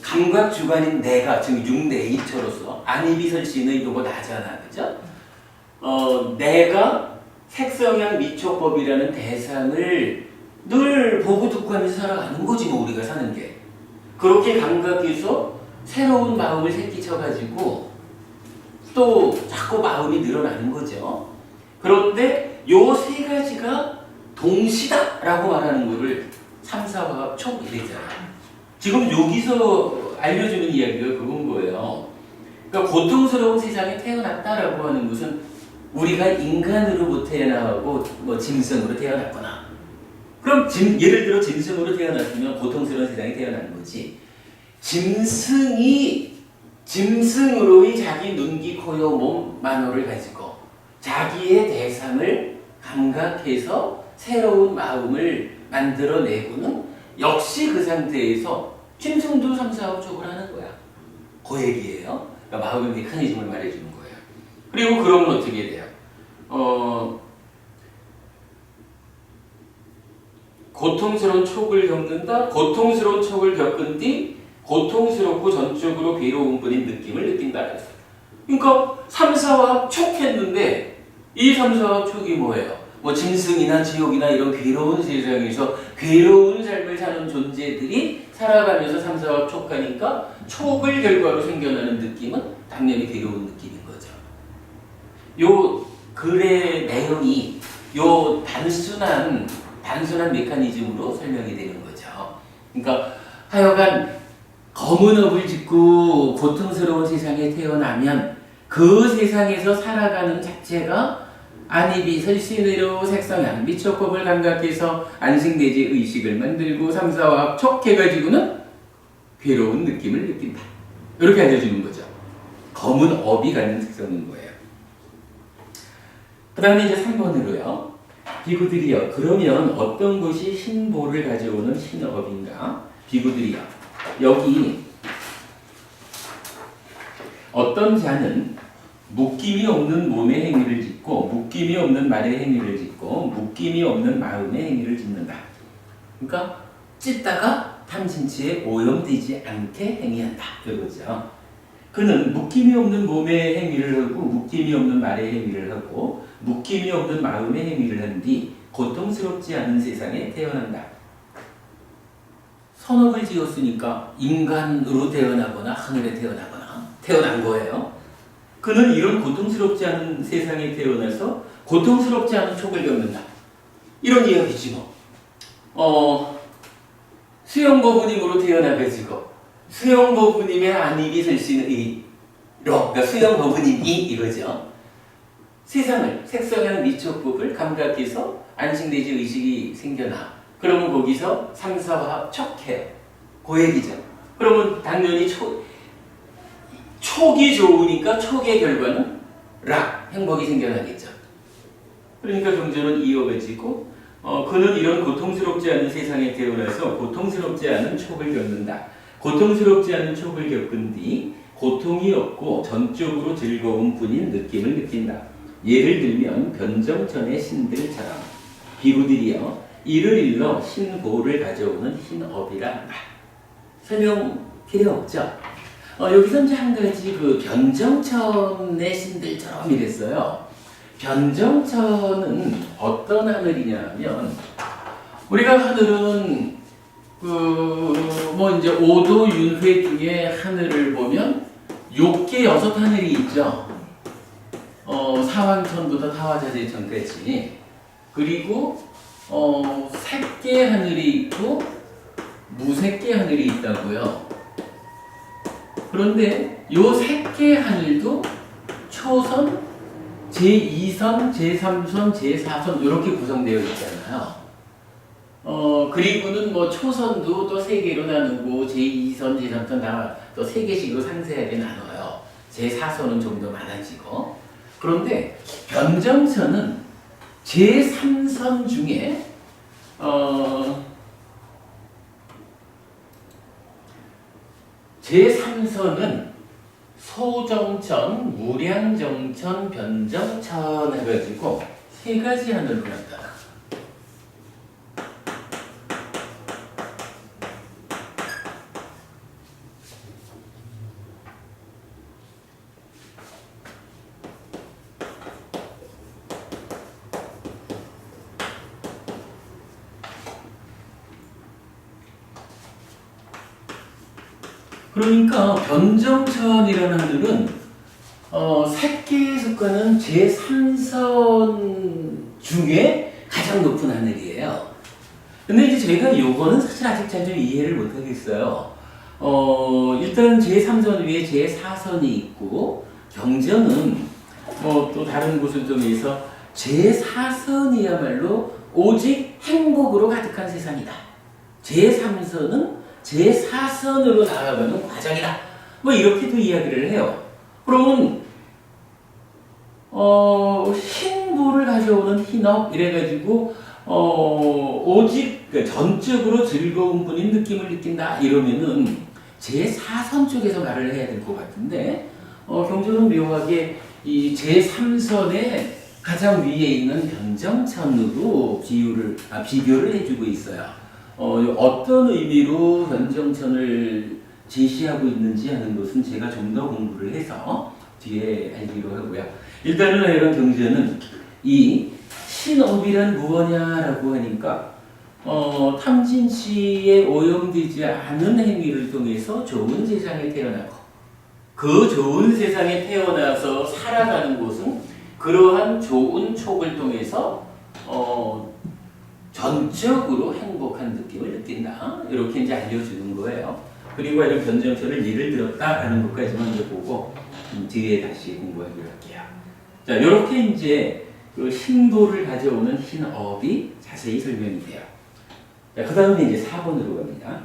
감각 주관인 내가 지금 6내이처로서 안이비설신의 요거 나잖아, 그죠? 내가 색성향 미촉법이라는 대상을 늘 보고 듣고 하면서 살아가는 거지 뭐 우리가 사는 게. 그렇게 감각에서 새로운 마음을 새끼쳐가지고 또 자꾸 마음이 늘어나는 거죠. 그런데 요 세 가지가 동시다라고 말하는 거를 삼사화합 촉 이랬잖아요. 지금 여기서 알려주는 이야기가 그건 거예요. 그러니까 고통스러운 세상에 태어났다라고 하는 것은 우리가 인간으로 못 태어나고 뭐 짐승으로 태어났거나, 그럼 예를 들어 짐승으로 태어났으면 고통스러운 세상에 태어난 거지. 짐승으로의 자기 눈, 귀, 코, 여, 몸, 만호를 가지고 자기의 대상을 감각해서 새로운 마음을 만들어내고는 역시 그 상태에서 짐승도 삼사합촉을 하는 거야. 그 얘기예요. 그러니까 마음의 메커니즘을 말해주는 거예요. 그리고 그러면 어떻게 돼요? 고통스러운 촉을 겪는다. 고통스러운 촉을 겪은 뒤 고통스럽고 전적으로 괴로운 뿐인 느낌을 느낀다. 그러니까 삼사화합 촉했는데 이 삼사화합 촉이 뭐예요? 뭐 짐승이나 지옥이나 이런 괴로운 세상에서 괴로운 삶을 사는 존재들이 살아가면서 삼사화합 촉하니까 촉을 결과로 생겨나는 느낌은 당연히 괴로운 느낌인 거죠. 요 글의 내용이 요 단순한 메커니즘으로 설명이 되는 거죠. 그러니까 하여간 검은 업을 짓고 고통스러운 세상에 태어나면 그 세상에서 살아가는 자체가 안이비 설신의로 색성향 미촉법을 감각해서 안식내지 의식을 만들고 삼사화합 촉해가지고는 괴로운 느낌을 느낀다. 이렇게 알려주는 거죠. 검은 업이 갖는 특성인 거예요. 그 다음에 이제 3번으로요. 비구들이여, 그러면 어떤 것이 신보를 가져오는 신업인가? 비구들이여, 여기 어떤 자는 묶임이 없는 몸의 행위를 짓고 묶임이 없는 말의 행위를 짓고 묶임이 없는 마음의 행위를 짓는다. 그러니까 찢다가 탐진치에 오염되지 않게 행위한다. 그거죠. 그는 묶임이 없는 몸의 행위를 하고 묶임이 없는 말의 행위를 하고 묶임이 없는 마음의 행위를 한 뒤 고통스럽지 않은 세상에 태어난다. 선업을 지었으니까 인간으로 태어나거나 하늘에 태어난 거예요. 그는 이런 고통스럽지 않은 세상에 태어나서 고통스럽지 않은 촉을 겪는다. 이런 이야기지 뭐. 수영버부님으로 태어나가지고 수영버부님의 안입이 설신의 그러니까 수영버부님이 이거죠. 세상을 색성향 미촉법을 감각해서 안식내지 의식이 생겨나. 그러면 거기서 삼사화합 촉해요. 그 얘기죠. 그러면 당연히 촉이 좋으니까 촉의 결과는 락, 행복이 생겨나겠죠. 그러니까 경전은 이어가지고 그는 이런 고통스럽지 않은 세상에 태어나서 고통스럽지 않은 촉을 겪는다. 고통스럽지 않은 촉을 겪은 뒤 고통이 없고 전적으로 즐거운 뿐인 느낌을 느낀다. 예를 들면 변정천의 신들처럼 비구들이여 이를 일러 신보를 가져오는 신업이라 한다. 설명 필요 없죠? 여기서 이제 한 가지 그 변정천의 신들처럼 이랬어요. 변정천은 어떤 하늘이냐면 우리가 하늘은 뭐 이제 5도 윤회 중에 하늘을 보면 6개 6하늘이 있죠. 사왕천부터 타화자재천까지. 그리고 3개 하늘이 있고 무색개 하늘이 있다고요. 그런데 요 3개 하늘도 초선, 제2선, 제3선, 제4선 이렇게 구성되어 있잖아요. 그리고는 뭐 초선도 또 3개로 나누고 제2선, 제3선 다 또 3개씩으로 상세하게 나눠요. 제4선은 좀 더 많아지고. 그런데 변정선은 제3선 중에 제3선은 소정천, 무량정천, 변정천 해가지고 세 가지 하늘로 났다. 그러니까 변정천이라는 하늘은 새끼에 속하는 제3선 중에 가장 높은 하늘이에요. 근데 이제 저희가 요거는 사실 아직 잘 좀 이해를 못 하겠어요. 일단 제3선 위에 제4선이 있고, 경전은 또 다른 곳을 통해서 제4선이야말로 오직 행복으로 가득한 세상이다. 제3선은 제4선으로 나아가는 과정이다. 이렇게도 이야기를 해요. 그러면 흰불을 가져오는 흰업 이래가지고 오직 전적으로 즐거운 뿐인 느낌을 느낀다 이러면은 제4선 쪽에서 말을 해야 될 것 같은데 경전은 묘하게 이 제3선의 가장 위에 있는 변정천으로 비교를 해주고 있어요. 어떤 의미로 변정천을 제시하고 있는지 하는 것은 제가 좀 더 공부를 해서 뒤에 알기로 하고요. 일단은 이런 경전은 이 신업이란 무엇냐라고 하니까 탐진치에 오염되지 않은 행위를 통해서 좋은 세상에 태어나고 그 좋은 세상에 태어나서 살아가는 곳은 그러한 좋은 촉을 통해서 전적으로 행복한 느낌을 느낀다. 이렇게 이제 알려주는 거예요. 그리고 이런 변정천을 예를 들었다라는 것까지만 이제 보고 뒤에 다시 공부하기로 할게요. 자, 이렇게 이제 그 흰돌을 가져오는 흰업이 자세히 설명이 돼요. 자, 그 다음에 이제 4번으로 갑니다.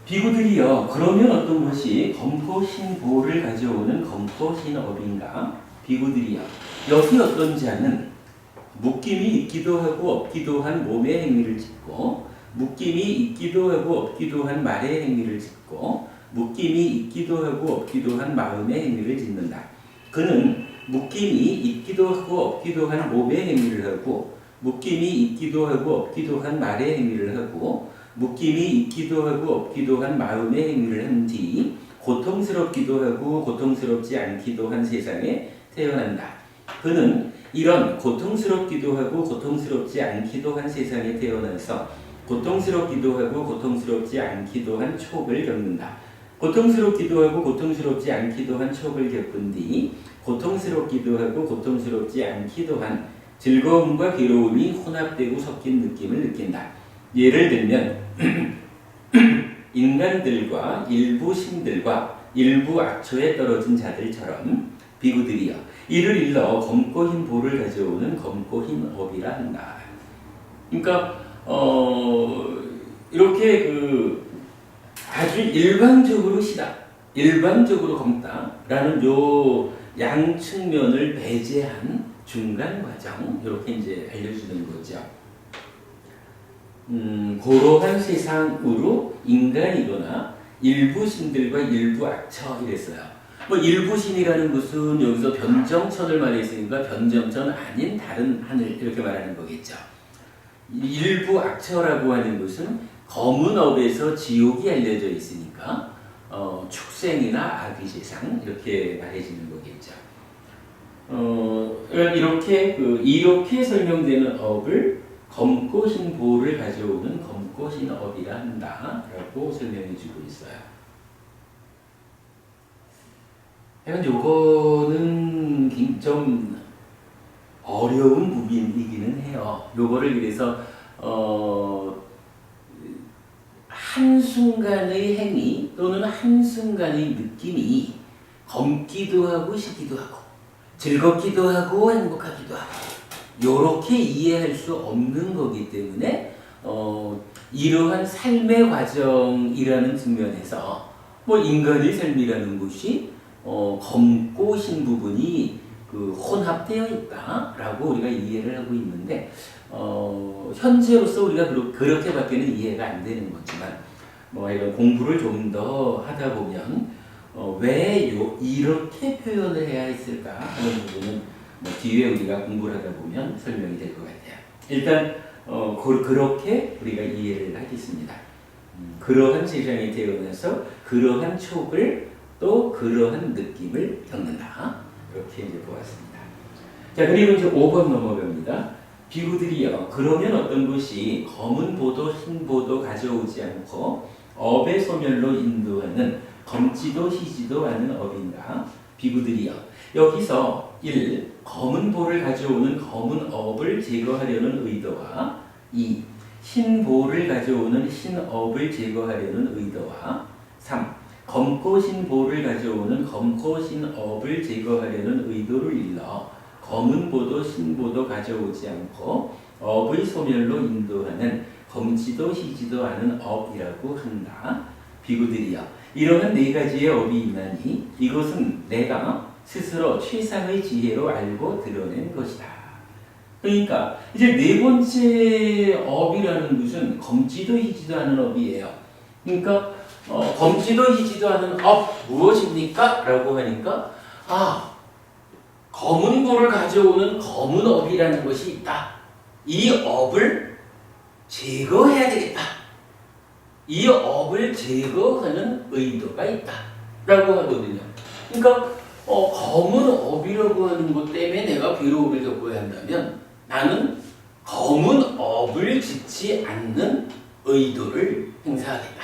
비구들이여, 그러면 어떤 것이 검고 흰보를 가져오는 검고 흰업인가? 비구들이여, 여기 어떤 자는 묶임이 있기도 하고 없기도 한 몸의 행위를 짓고, 묶임이 있기도 하고 없기도 한 말의 행위를 짓고, 묶임이 있기도 하고 없기도 한 마음의 행위를 짓는다. 그는 묶임이 있기도 하고 없기도 한 몸의 행위를 하고, 묶임이 있기도 하고 없기도 한 말의 행위를 하고, 묶임이 있기도 하고 없기도 한 마음의 행위를 한 뒤 고통스럽기도 하고 고통스럽지 않기도 한 세상에 태어난다. 그는 이런 고통스럽기도 하고 고통스럽지 않기도 한 세상에 태어나서 고통스럽기도 하고 고통스럽지 않기도 한 촉을 겪는다. 고통스럽기도 하고 고통스럽지 않기도 한 촉을 겪은 뒤 고통스럽기도 하고 고통스럽지 않기도 한 즐거움과 괴로움이 혼합되고 섞인 느낌을 느낀다. 예를 들면 인간들과 일부 신들과 일부 악초에 떨어진 자들처럼 비구들이여, 이를 일러 검고 흰 보를 가져오는 검고 흰 업이라 한다. 그러니까 이렇게 아주 일반적으로 시다, 일반적으로 검다라는 요 양측면을 배제한 중간 과정, 이렇게 이제 알려주는 거죠. 고로한 세상으로 인간이거나 일부 신들과 일부 악처 이랬어요. 일부 신이라는 것은 여기서 변정천을 말했으니까 변정천 아닌 다른 하늘 이렇게 말하는 거겠죠. 일부 악처라고 하는 것은 검은 업에서 지옥이 알려져 있으니까 축생이나 악의 세상 이렇게 말해지는 거겠죠. 이렇게 설명되는 업을 검고 흰 보를 가져오는 검고 흰 업이라 한다라고 설명해주고 있어요. 약간 요거는 좀 어려운 부분이기는 해요. 요거를 그래서 한순간의 행위 또는 한순간의 느낌이 검기도 하고 시기도 하고 즐겁기도 하고 행복하기도 하고 요렇게 이해할 수 없는 거기 때문에 이러한 삶의 과정이라는 측면에서 인간의 삶이라는 것이 검고 흰 부분이 혼합되어 있다라고 우리가 이해를 하고 있는데 현재로서 우리가 그렇게밖에는 이해가 안 되는 거지만 이런 공부를 좀 더 하다 보면 왜 이렇게 표현을 해야 했을까 하는 부분은 뒤에 우리가 공부를 하다 보면 설명이 될 것 같아요. 일단 그렇게 우리가 이해를 하겠습니다. 그러한 세상에 태어나서 그러한 촉을 또 그러한 느낌을 겪는다. 이렇게 이제 보았습니다. 자, 그리고 이제 5번 넘어갑니다. 비구들이여, 그러면 어떤 것이 검은 보도 흰 보도 가져오지 않고 업의 소멸로 인도하는 검지도 희지도 않은 업인가? 비구들이여. 여기서 1. 검은 보를 가져오는 검은 업을 제거하려는 의도와 2. 흰 보를 가져오는 흰 업을 제거하려는 의도와 3. 검고 흰 보를 가져오는 검고 흰 업을 제거하려는 의도를 일러 검은 보도 흰 보도 가져오지 않고 업의 소멸로 인도하는 검지도 희지도 않은 업이라고 한다. 비구들이여, 이러한 네 가지의 업이 있나니 이것은 내가 스스로 최상의 지혜로 알고 드러낸 것이다. 그러니까 이제 네 번째 업이라는 것은 검지도 희지도 않은 업이에요. 그러니까 검지도 희지도 않은 업 무엇입니까? 라고 하니까 검은 보를 가져오는 검은 업이라는 것이 있다. 이 업을 제거해야 되겠다. 이 업을 제거하는 의도가 있다. 라고 하거든요. 그러니까 검은 업이라고 하는 것 때문에 내가 괴로움을 겪어야 한다면 나는 검은 업을 짓지 않는 의도를 행사하겠다.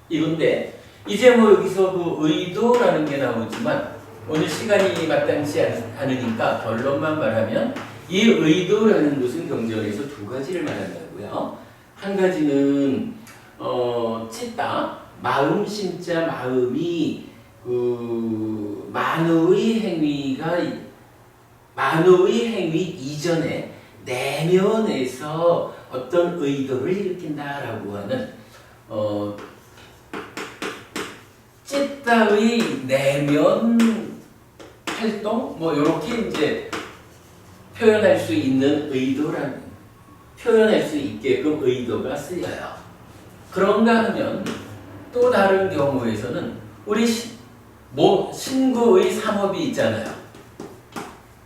이건데 이제 여기서 그 의도라는 게 나오지만 오늘 시간이 마땅치 않으니까 결론만 말하면 이 의도라는 것은 경전에서 두 가지를 말한다고요. 한 가지는 찢다, 마음 심자 마음이 만의 행위 이전에 내면에서 어떤 의도를 일으킨다라고 하는 찢다의 내면 활동 이렇게 이제 표현할 수 있는 표현할 수 있게끔 의도가 쓰여요. 그런가 하면 또 다른 경우에서는 우리 신구의 삼업이 있잖아요.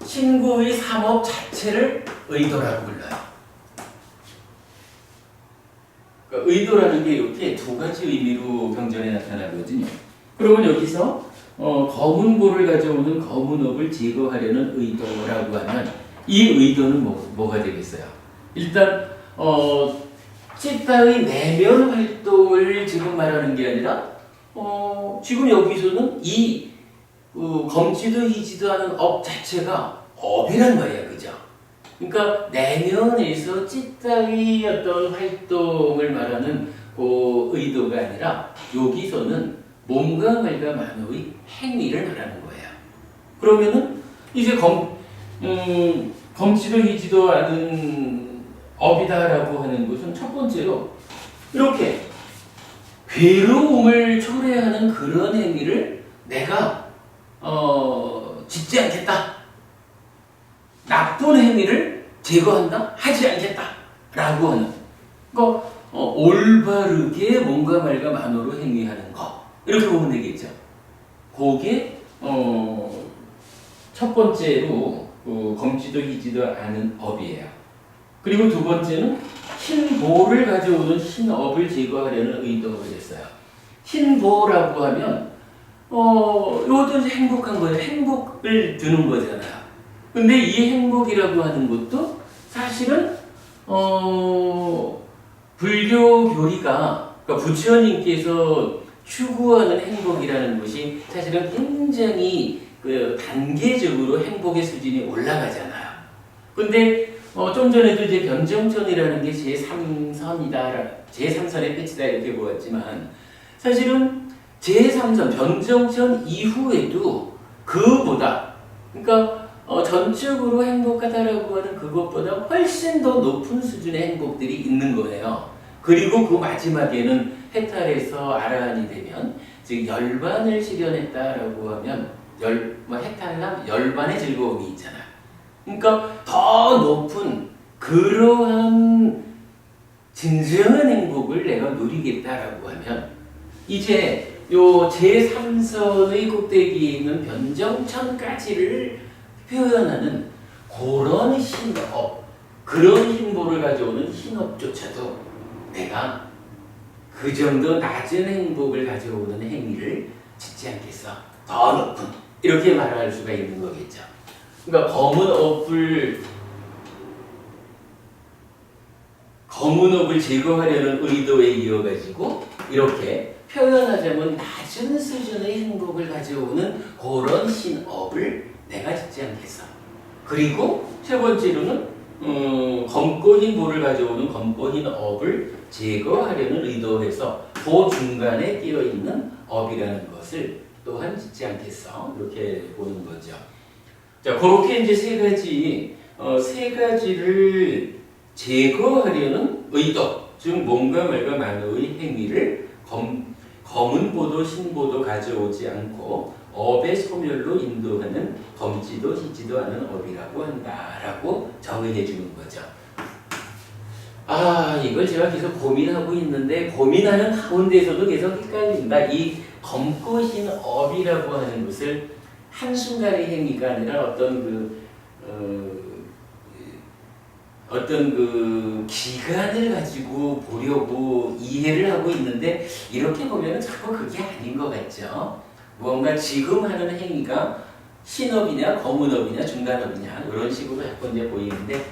신구의 삼업 자체를 의도라고 불러요. 그러니까 의도라는 게 이렇게 두 가지 의미로 경전에 나타나거든요. 그러면 여기서 검은 보를 가져오는 검은 업을 제거하려는 의도라고 하면 이 의도는 뭐가 되겠어요? 일단 찢다의 내면 활동을 지금 말하는 게 아니라 지금 여기서는 이 검지도 희지도 하는 업 자체가 업이란 말이야, 그죠? 그러니까 내면에서 찢다의 어떤 활동을 말하는 그 의도가 아니라 여기서는 몸과 말과 만호의 행위를 말하는 거예요. 그러면은 이제 검지도 희지도 않은 업이다라고 하는 것은 첫 번째로 이렇게 괴로움을 초래하는 그런 행위를 내가 짓지 않겠다. 나쁜 행위를 제거한다? 하지 않겠다. 라고 하는. 그러니까 올바르게 몸과 말과 만호로 행위하는 거. 이렇게 보면 되겠죠. 그게 첫 번째로 검지도 희지도 않은 업이에요. 그리고 두 번째는 흰 보를 가져오는 흰 업을 제거하려는 의도가 됐어요. 흰 보라고 하면 이것도 이제 행복한 거예요. 행복을 드는 거잖아요. 근데 이 행복이라고 하는 것도 사실은 불교 교리가 그러니까 부처님께서 추구하는 행복이라는 것이 사실은 굉장히 단계적으로 행복의 수준이 올라가잖아요. 근데 좀 전에도 이제 변정천이라는 게 제3선이다, 제3선의 끝이다 이렇게 보았지만 사실은 제3선 변정천 이후에도 그보다 그러니까 전적으로 행복하다라고 하는 그것보다 훨씬 더 높은 수준의 행복들이 있는 거예요. 그리고 그 마지막에는 해탈해서 아라한이 되면 즉 열반을 실현했다라고 하면 해탈남 열반의 즐거움이 있잖아. 그러니까 더 높은 그러한 진정한 행복을 내가 누리겠다라고 하면 이제 요 제3선의 꼭대기에 있는 변정천까지를 표현하는 그런 신업, 그런 행보를 가져오는 신업조차도 내가 그 정도 낮은 행복을 가져오는 행위를 짓지 않겠어. 더 높은. 이렇게 말할 수가 있는 거겠죠. 그러니까 검은 업을 제거하려는 의도에 이어가지고 이렇게 표현하자면 낮은 수준의 행복을 가져오는 그런 신업을 내가 짓지 않겠어. 그리고 세 번째로는 검고 흰 볼을 가져오는 검고 흰 업을 제거하려는 의도에서 그 중간에 끼어있는 업이라는 것을 또한 짓지 않겠어. 이렇게 보는 거죠. 자, 그렇게 이제 세 가지를 제거하려는 의도, 즉 몸과 말과 만호의 행위를 검은 보도 신보도 가져오지 않고 업의 소멸로 인도하는 검지도 희지도 않은 업이라고 한다라고 정의해 주는 거죠. 아, 이걸 제가 계속 고민하고 있는데 고민하는 가운데서도 계속 헷갈린다. 이 검고 흰 업이라고 하는 것을 한순간의 행위가 아니라 어떤 그 기간을 가지고 보려고 이해를 하고 있는데 이렇게 보면 자꾸 그게 아닌 것 같죠. 무언가 지금 하는 행위가 신업이냐 검은업이냐 중간업이냐 이런 식으로 자꾸 이제 보이는데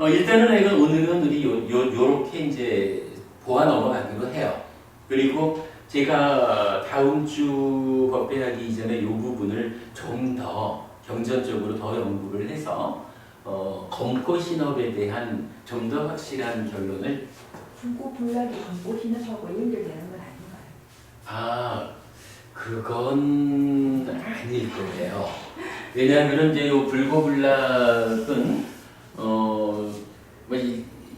일단은 오늘은 우리 요렇게 이제 보아 넘어가기로 해요. 그리고 제가 다음 주 법회하기 이전에 이 부분을 좀 더 경전적으로 더 연구를 해서 검고 신업에 대한 좀 더 확실한 결론을 불고불락이 검고 흰업하고 연결되는 건 아닌가요? 아, 그건 아닐 거예요. 왜냐하면 이제 요 불고불락은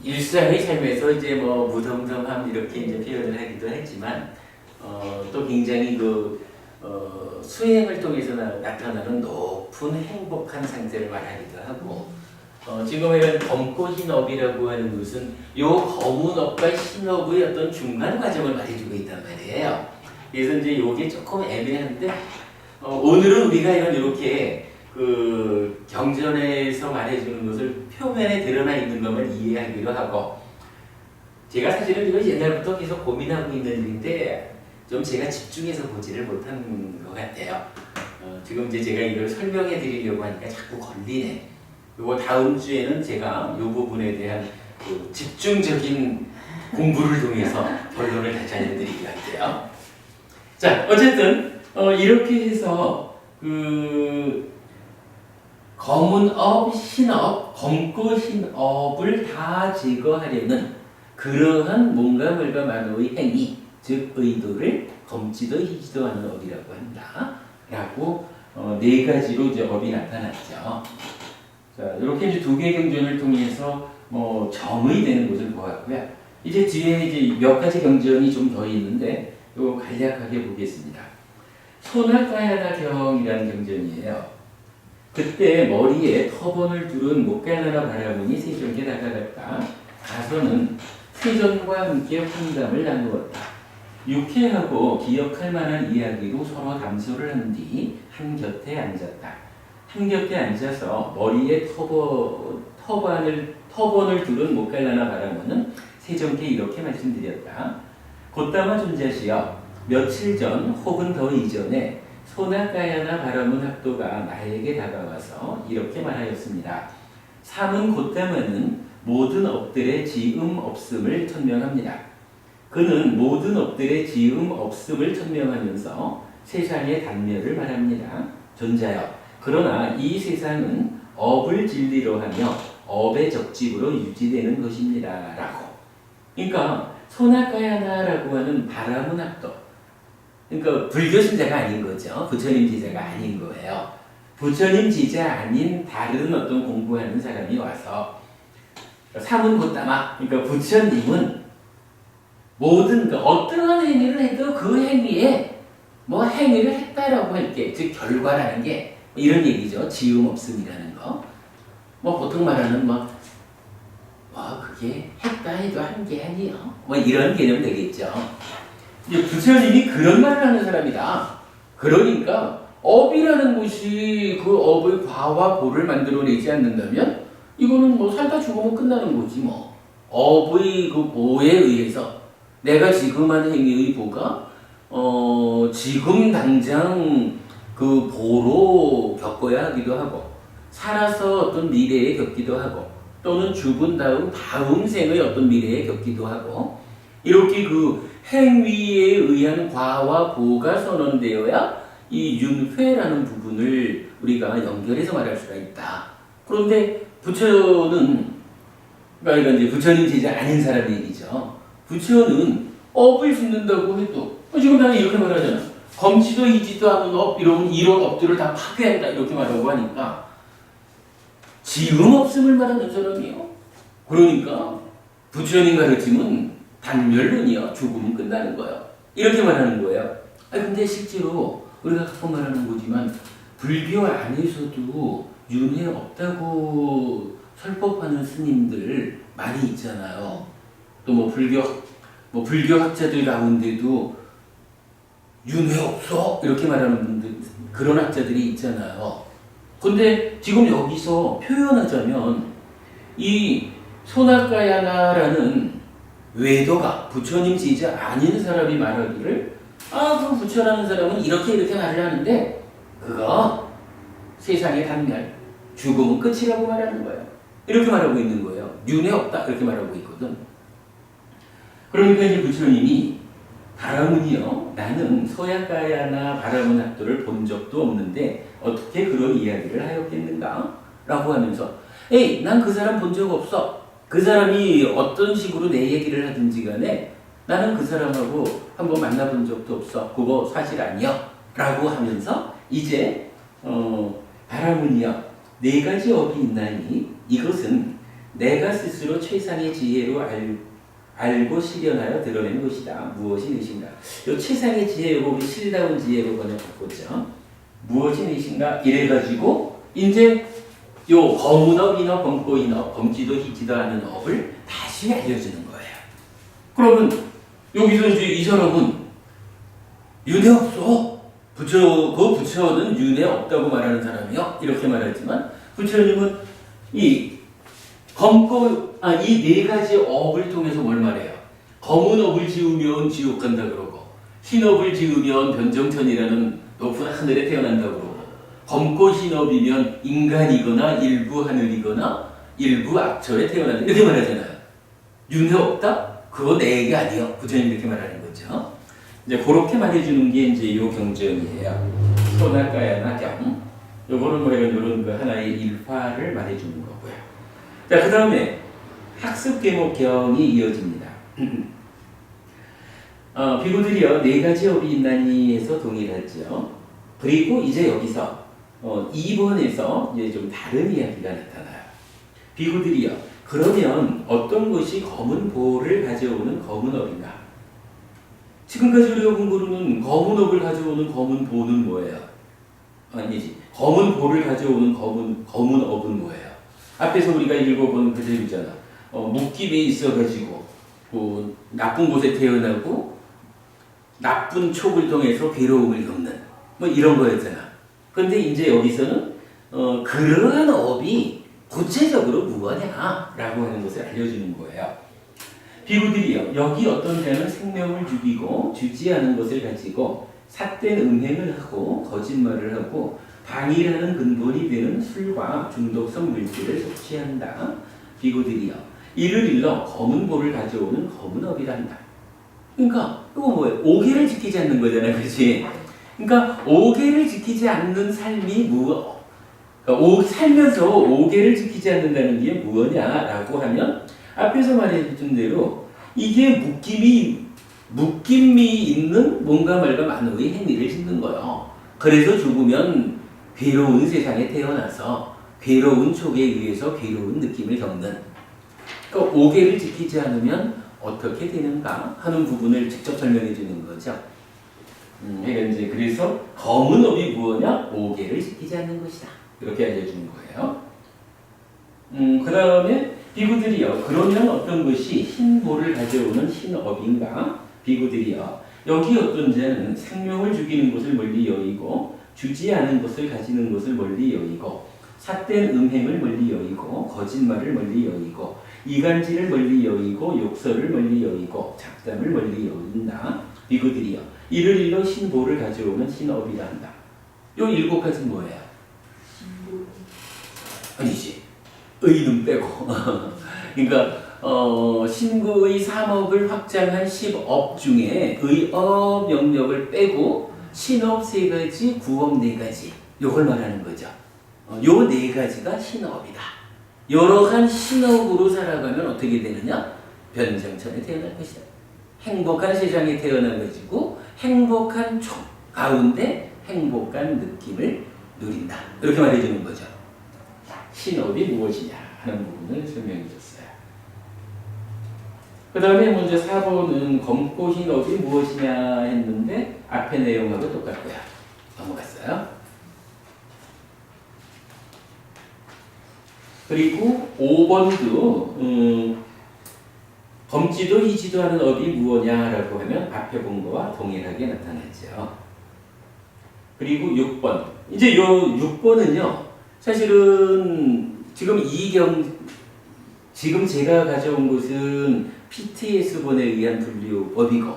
일상의 삶에서 이제 무덤덤함 이렇게 이제 표현을 하기도 했지만 또 굉장히 수행을 통해서 나타나는 높은 행복한 상태를 말하기도 하고 지금 이런 검고 흰업이라고 하는 것은 요 검은 업과 흰업의 어떤 중간 과정을 말해주고 있단 말이에요. 그래서 이제 요게 조금 애매한데 오늘은 우리가 이렇게 그 경전에서 말해주는 것을 표면에 드러나 있는 것만 이해하기로 하고 제가 사실은 이거 옛날부터 계속 고민하고 있는 일인데 좀 제가 집중해서 보지를 못한 것 같아요. 지금 이제 제가 이걸 설명해 드리려고 하니까 자꾸 걸리네. 그리고 다음 주에는 제가 이 부분에 대한 그 집중적인 공부를 통해서 결론을 다시 알려드리기로 할게요. 자, 어쨌든 이렇게 해서 그 검은 업, 흰업, 검고 흰업을 다 제거하려는 그러한 몸과 말과 만호의 행위, 즉 의도를 검지도 희지도 않은 업이라고 한다. 라고 네 가지로 이제 업이 나타났죠. 자, 이렇게 이제 두 개의 경전을 통해서 정의되는 것을 보았고요. 이제 뒤에 이제 몇 가지 경전이 좀 더 있는데 이거 간략하게 보겠습니다. 소나까야나경이라는 경전이에요. 그때 머리에 터번을 두른 목갈라나 바라보니 세존께 다가갔다. 가서는 세존과 함께 환담을 나누었다. 유쾌하고 기억할 만한 이야기로 서로 담소를 한 뒤 한 곁에 앉았다. 한 곁에 앉아서 머리에 터번을 두른 목갈라나 바라보는 세존께 이렇게 말씀드렸다. 곧다마 존자시여, 며칠 전 혹은 더 이전에 소나까야나 바라문 학도가 나에게 다가와서 이렇게 말하였습니다. 삼은 곧다마는 모든 업들의 지음 없음을 천명합니다. 그는 모든 업들의 지음 없음을 천명하면서 세상의 단멸을 말합니다. 존자여, 그러나 이 세상은 업을 진리로 하며 업의 적집으로 유지되는 것입니다. 라고. 그러니까 소나까야나라고 하는 바라문 학도, 그러니까 불교 신자가 아닌 거죠. 부처님 제자가 아닌 거예요. 부처님 제자 아닌 다른 어떤 공부하는 사람이 와서 삼은 곧다마, 그러니까 부처님은 모든 어떠한 행위를 해도 그 행위에 행위를 했다라고 할 게, 즉 결과라는 게 이런 얘기죠. 지음 없음이라는 거. 보통 말하는 그게 했다 해도 한 게 아니요. 이런 개념 되겠죠. 이제 부처님이 그런 말을 하는 사람이다. 그러니까 업이라는 것이 그 업의 과와 보를 만들어내지 않는다면 이거는 뭐 살다 죽으면 끝나는 거지 뭐. 업의 그 보에 의해서 내가 지금 한 행위의 보가 지금 당장 그 보로 겪어야 하기도 하고 살아서 어떤 미래에 겪기도 하고 또는 죽은 다음 생의 어떤 미래에 겪기도 하고 이렇게 그 행위에 의한 과와 보가 선언되어야 이 윤회라는 부분을 우리가 연결해서 말할 수가 있다. 그런데 부처는 그러니까 이제 부처님 제자 아닌 사람 얘기죠. 부처는 업을 짓는다고 해도 지금 나는 이렇게 말하잖아. 검지도 이지도 않은 업 이런 업들을 다 파괴한다 이렇게 말하고 하니까 지음 없음을 말하는 사람이요. 그러니까 부처님 가르침은 단멸론이요. 죽으면 끝나는 거예요. 이렇게 말하는 거예요. 근데 실제로 우리가 가끔 말하는 거지만 불교 안에서도 윤회 없다고 설법하는 스님들 많이 있잖아요. 또 뭐 불교 학자들 가운데도 윤회 없어 이렇게 말하는 분들 그런 학자들이 있잖아요. 근데 지금 여기서 표현하자면 이 소나까야나라는 외도가 부처님 제자 아닌 사람이 말하기를 그 부처라는 사람은 이렇게 말을 하는데 그거 세상의 단멸 죽음은 끝이라고 말하는 거예요. 이렇게 말하고 있는 거예요. 윤회 없다 이렇게 말하고 있거든. 그러니까 이제 부처님이 바라문이요. 나는 소야가야나 바라문 학도를 본 적도 없는데 어떻게 그런 이야기를 하였겠는가? 라고 하면서 난 그 사람 본 적 없어. 그 사람이 어떤 식으로 내 얘기를 하든지 간에 나는 그 사람하고 한번 만나본 적도 없어. 그거 사실 아니야. 라고 하면서 이제 바라문이여 네 가지 업이 있나니 이것은 내가 스스로 최상의 지혜로 알고 실현하여 드러낸 것이다. 무엇이 의신가? 요 최상의 지혜로 우리 실다운 지혜로 번역했죠. 무엇이 의신가? 이래가지고 이제 요 검은업, 인업, 검고인업, 검지도 희지도 하는 업을 다시 알려주는 거예요. 그러면 여기서 이제 이 사람은 윤회 없어. 그 부처는 윤회 없다고 말하는 사람이요. 이렇게 말하지만 부처님은 이 네 가지 업을 통해서 뭘 말해요? 검은 업을 지으면 지옥 간다 그러고 흰 업을 지으면 변정천이라는 높은 하늘에 태어난다 그러고 검고 흰 업이면 인간이거나 일부 하늘이거나 일부 악처에 태어난다 이렇게 말하잖아요. 윤회 없다? 그거 내 얘기 아니요. 부처님 이렇게 말하는 거죠. 이제 그렇게 말해주는 게 이제 요 경전이에요. 소나까야나 경. 요거는 뭐 이런 그 하나의 일화를 말해주는 거고요. 자, 그 다음에 학습 계목경이 이어집니다. 비구들이요 네 가지 업이 있나니에서 동일하죠. 그리고 이제 여기서 2번에서 이제 좀 다른 이야기가 나타나요. 비구들이요 그러면 어떤 것이 검은 보를 가져오는 검은 업인가? 지금까지 우리가 공부로는 검은 업을 가져오는 검은 보는 뭐예요? 아니지. 검은 보를 가져오는 검은 업은 뭐예요? 앞에서 우리가 읽어본 그대로잖아. 묶임이 있어가지고 나쁜 곳에 태어나고 나쁜 촉을 통해서 괴로움을 겪는 뭐 이런 거였잖아. 근데 이제 여기서는 그러한 업이 구체적으로 무엇이냐라고 하는 것을 알려주는 거예요. 비구들이요 여기 어떤 자는 생명을 죽이고 주지 않은 것을 가지고 삿된 음행을 하고 거짓말을 하고 방일하는 근본이 되는 술과 중독성 물질을 섭취한다. 비구들이여 이를 일러 검은 보를 가져오는 검은 업이란다. 그러니까 이거 뭐예요? 오계를 지키지 않는 거잖아요, 그렇지? 그러니까 오계를 지키지 않는 삶이 그러니까 살면서 오계를 지키지 않는다는 게 무엇냐라고 하면 앞에서 말해준 대로 이게 묶임이 있는 뭔가 말과 만호의 행위를 짓는 거예요. 그래서 죽으면 괴로운 세상에 태어나서 괴로운 촉에 의해서 괴로운 느낌을 겪는 그러니까 오계를 지키지 않으면 어떻게 되는가 하는 부분을 직접 설명해 주는 거죠. 이제 그래서 검은 업이 무엇이냐? 오계를 지키지 않는 것이다. 이렇게 알려주는 거예요. 그 다음에 비구들이요. 그러면 어떤 것이 흰 보를 가져오는 흰 업인가? 비구들이요. 여기 어떤 자는 생명을 죽이는 것을 멀리 여의고 주지 않은 것을 가지는 것을 멀리 여의고 삿된 음행을 멀리 여의고 거짓말을 멀리 여의고 이간질을 멀리 여의고 욕설을 멀리 여의고 잡담을 멀리 여긴다. 비구들이여 이를 일러 신보를 가져오는 신업이라 한다. 요 7가지 뭐예요? 아니지. 의는 빼고. 그러니까 신구의 3업을 확장한 10업 중에 의업 영역을 빼고 신업 3가지, 구업 4가지 요걸 말하는 거죠. 요 4가지가 신업이다. 여러한 신업으로 살아가면 어떻게 되느냐? 변장천에 태어날 것이다. 행복한 세상에 태어나가지고 행복한 총 가운데 행복한 느낌을 누린다. 이렇게 말해주는 거죠. 신업이 무엇이냐 하는 부분을 설명해 줬어요. 그 다음에 문제 4번은 검고 흰업이 무엇이냐 했는데 앞에 내용하고 똑같고요. 넘어갔어요. 그리고 5번도 검지도 희지도 하는 업이 무엇냐라고 하면 앞에 본 거와 동일하게 나타나죠. 그리고 6번. 이제 요 6번은요. 사실은 지금 제가 가져온 것은 PTS본에 의한 분류법이고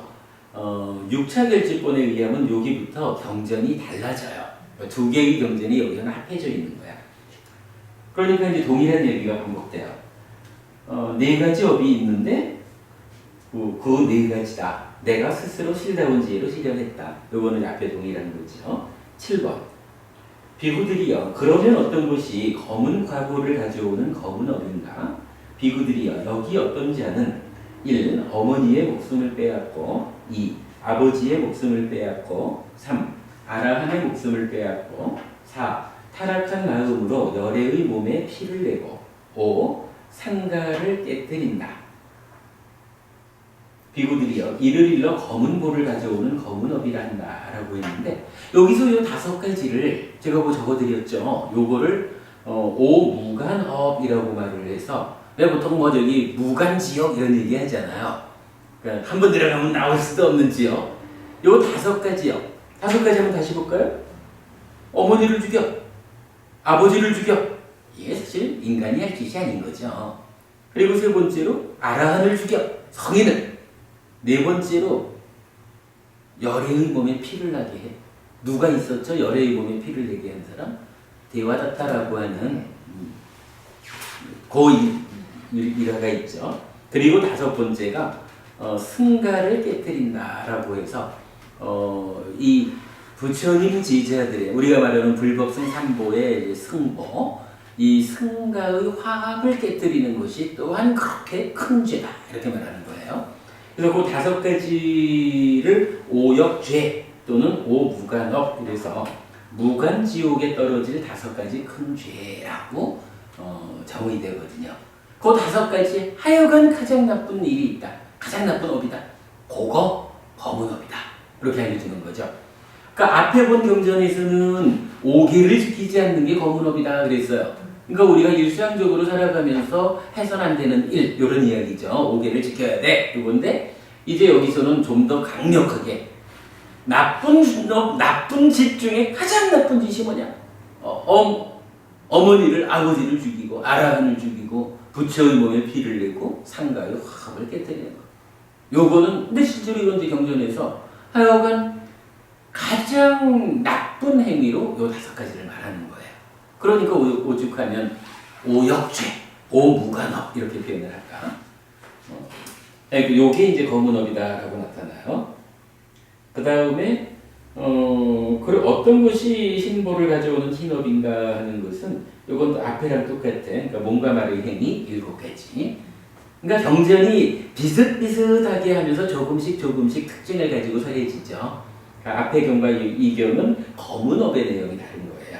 6차 결집본에 의하면 여기부터 경전이 달라져요. 2개의 경전이 여기서는 합해져 있는 거야. 그러니까 이제 동일한 얘기가 반복돼요. 4가지 업이 있는데 그 4가지다. 내가 스스로 실다운 지혜로 실현했다. 이거는 앞에 동일한 거죠. 7번. 비구들이여 그러면 어떤 것이 검은 과보를 가져오는 검은 업인가? 비구들이여 여기 어떤 자는 1. 어머니의 목숨을 빼앗고 2. 아버지의 목숨을 빼앗고 3. 아라함의 목숨을 빼앗고 4. 타락한 마음으로 열애의 몸에 피를 내고 5. 상가를 깨뜨린다. 비구들이여 이를 일러 검은 보를 가져오는 검은 업이라 한다 라고 했는데 여기서 이 5가지를 제가 적어드렸죠. 요거를 오무간업이라고 말을 해서 왜 보통 저기 무간지역 이런 얘기 하잖아요. 그러니까 한 번 들어가면 나올 수도 없는 지역. 요 5가지요. 5가지 한번 다시 볼까요? 어머니를 죽여, 아버지를 죽여. 이게 사실 인간이 할 짓이 아닌 거죠. 그리고 3번째로 아라한을 죽여, 성인을. 4번째로 열애의 몸에 피를 나게 해. 누가 있었죠? 열애의 몸에 피를 내게 한 사람? 대와다타라고 하는 일화가 있죠. 그리고 5번째가 승가를 깨뜨린다라고 해서 이 부처님 제자들의 우리가 말하는 불법성 3보의 승보 이 승가의 화합을 깨뜨리는 것이 또한 그렇게 큰 죄다 이렇게 말하는 거예요. 그래서 그 5가지를 오역죄 또는 오무간업 그래서 무간지옥에 떨어질 5가지 큰 죄라고 정의 되거든요. 그 5가지 하여간 가장 나쁜 일이 있다. 가장 나쁜 업이다. 그거 검은 업이다. 이렇게 알려주는 거죠. 그러니까 앞에 본 경전에서는 5개를 지키지 않는 게 검은 업이다 그랬어요. 그러니까 우리가 일상적으로 살아가면서 해서는 안 되는 일 이런 이야기죠. 5개를 지켜야 돼. 이건데 이제 여기서는 좀 더 강력하게 나쁜 짓 중에 가장 나쁜 짓이 뭐냐? 어머니를 아버지를 죽이고 아라한을 죽이고 부처의 몸에 피를 내고 상가의 화합을 깨뜨리는 거. 요거는 근데 실제로 이런 경전에서 하여간 가장 나쁜 행위로 요 5가지를 말하는 거예요. 그러니까 오죽하면 오역죄, 오무간업 이렇게 표현을 할까? 요게 이제 검은업이다라고 나타나요. 그 다음에 어떤 것이 신보를 가져오는 흰업인가 하는 것은 이건 앞에랑 똑같아. 그러니까 몸과 말의 행위 7가지. 그러니까 경전이 비슷비슷하게 하면서 조금씩 특징을 가지고 설해지죠. 그러니까 앞의 경과 이 경은 검은업의 내용이 다른 거예요.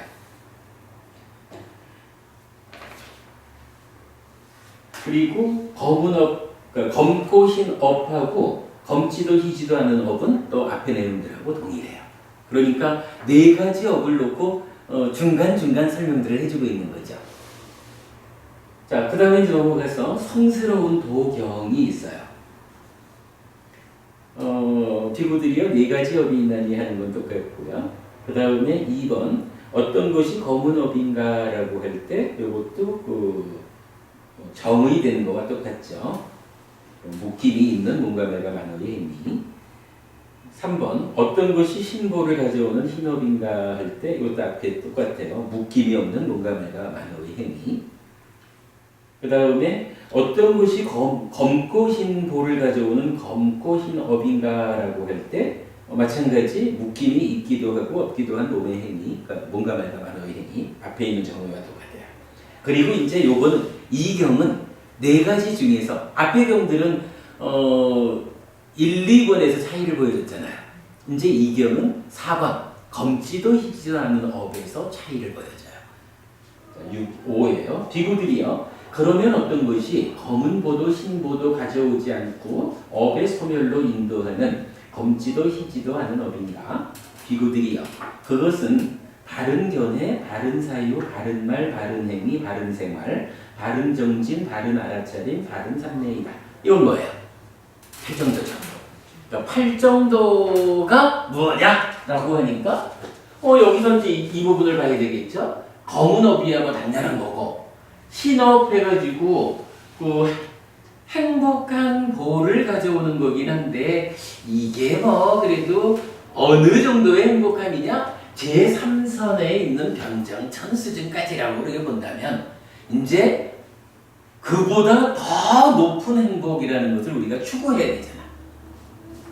그리고 검은업, 그러니까 검고 흰업하고 검지도 희지도 하는 업은 또 앞의 내용들하고 동일해요. 그러니까 4가지 업을 놓고 중간중간 설명들을 해주고 있는 거죠. 자, 그 다음에 이제 넘어가서 성스러운 도경이 있어요. 비구들이여 네 가지 업이 있나니 하는 건 똑같고요. 그 다음에 2번 어떤 것이 검은 업인가라고 할 때 이것도 그 정의 되는 거와 똑같죠. 묶임이 있는 뭔가 내가 만어의 행위. 3번 어떤 것이 신보를 가져오는 흰업인가 할 때 이것도 앞에 똑같아요. 묶임이 없는 뭔가 내가 만어의 행위. 그 다음에 어떤 것이 검고 흰 보를 가져오는 검고 흰 업인가라고 할 때 마찬가지 묶임이 있기도 하고 없기도 한 몸의 행위, 그러니까 뭔가 말과 만어의 행위 앞에 있는 정의와 똑같아요. 그리고 이제 요거는 이 경은 네 가지 중에서 앞의 경들은 1, 2번에서 차이를 보여줬잖아요. 이제 이 경은 4번 검지도 희지도 않는 업에서 차이를 보여줘요. 6, 5예요. 비구들이요. 그러면 어떤 것이 검은 보도 흰보도 가져오지 않고 업의 소멸로 인도하는 검지도 희지도 않은 업인가? 비구들이여. 그것은 바른 견해, 바른 사유, 바른 말, 바른 행위, 바른 생활, 바른 정진, 바른 알아차림, 바른 삼례이다. 이건 뭐예요? 8정도 정도. 그러니까 8정도가 뭐냐라고 하니까 여기서 이제 이 부분을 봐야 되겠죠? 검은 업이야 뭐 당연한 거고 흰업 해가지고 그 행복한 보를 가져오는 거긴 한데 이게 뭐 그래도 어느 정도의 행복함이냐? 제3선에 있는 변정천 수준까지라고 우리가 본다면 이제 그보다 더 높은 행복이라는 것을 우리가 추구해야 되잖아.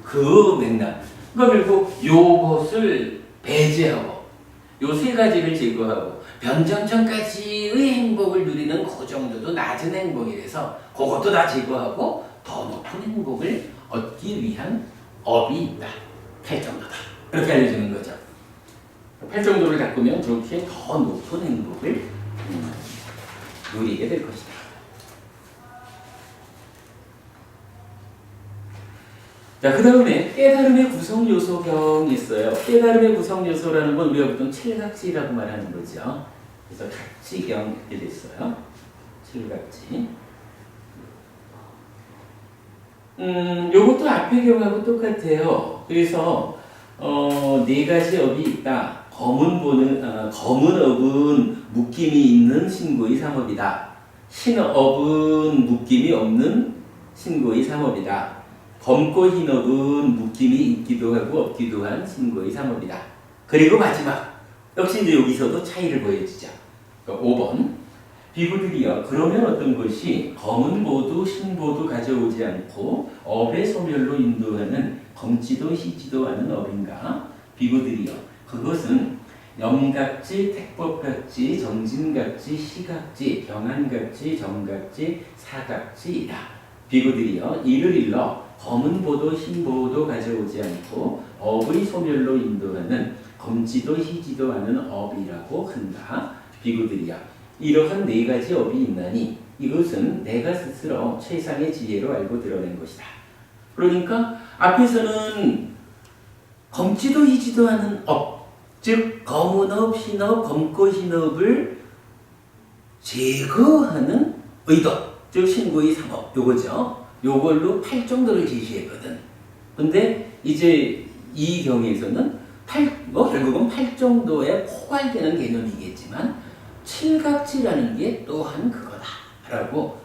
그 맥락. 그러니까 결국 요것을 배제하고 요 세 가지를 제거하고 변정천까지의 행복을 누리는 그 정도도 낮은 행복이라서 그것도 다 제거하고 더 높은 행복을 얻기 위한 업이 있다. 8정도다. 이렇게 알려주는 거죠. 8정도를 가꾸면 그렇게 더 높은 행복을 누리게 될 것이다. 자, 그 다음에 깨달음의 구성 요소경이 있어요. 깨달음의 구성 요소라는 건 우리가 보통 칠각지라고 말하는 거죠. 그래서 각지경 이렇게 있어요. 칠각지. 요것도 앞의 경하고 똑같아요. 그래서 네 가지 업이 있다. 검은 업은 묶임이 있는 신고의 삼업이다. 흰 업은 묶임이 없는 신고의 삼업이다. 검고 흰 업은 묶임이 있기도 하고 없기도 한 신고의 삼업이다. 그리고 마지막 역시 이제 여기서도 차이를 보여주죠. 그러니까 5번 비구들이여 그러면 어떤 것이 검은 보도 흰보도 가져오지 않고 업의 소멸로 인도하는 검지도 희지도 않은 업인가? 비구들이여 그것은 염각지, 택법각지, 정진각지, 시각지, 병한각지, 정각지, 사각지이다. 비구들이여 이를 일러 검은 보도 흰보도 가져오지 않고 업의 소멸로 인도하는 검지도 희지도 않은 업이라고 한다. 비구들이여 이러한 네 가지 업이 있나니 이것은 내가 스스로 최상의 지혜로 알고 드러낸 것이다. 그러니까 앞에서는 검지도 희지도 않은 업, 즉 검은 업, 흰 업, 검고 흰 업을 제거하는 의도, 즉 신고의 삼업 요거죠. 요걸로 8정도를 제시했거든. 근데 이제 이 경에서는 결국은 8정도에 포괄되는 개념이겠지만 칠각지라는 게 또한 그거다라고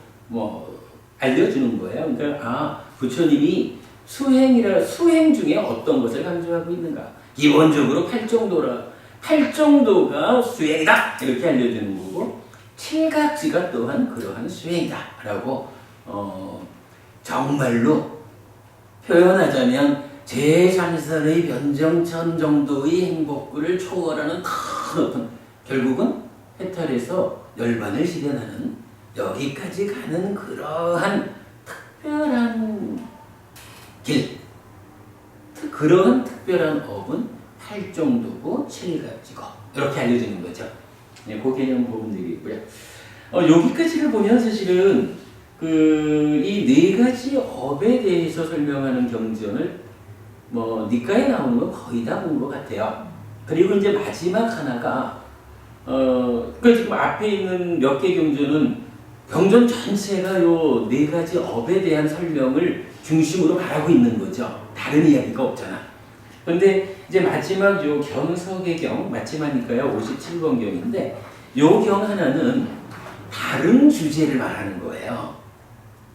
알려주는 거예요. 그러니까 부처님이 수행 중에 어떤 것을 강조하고 있는가? 기본적으로 8정도가 수행이다 이렇게 알려주는 거고 칠각지가 또한 그러한 수행이다라고 정말로 표현하자면 제3선의 변정천 정도의 행복을 초월하는 큰 어떤 결국은 해탈에서 열반을 실현하는 여기까지 가는 그러한 특별한 길 그러한 특별한 업은 8정도고 7각지고 이렇게 알려주는 거죠. 네, 그 개념 보면 되겠고요. 여기까지를 보면 사실은 이 네 가지 업에 대해서 설명하는 경전을 니까에 나오는 건 거의 다 본 것 같아요. 그리고 이제 마지막 하나가 지금 앞에 있는 몇 개 경전은 경전 전체가 요 네 가지 업에 대한 설명을 중심으로 말하고 있는 거죠. 다른 이야기가 없잖아. 근데 이제 마지막 요 견석의 마지막이니까요. 57번 경인데 요 경 하나는 다른 주제를 말하는 거예요.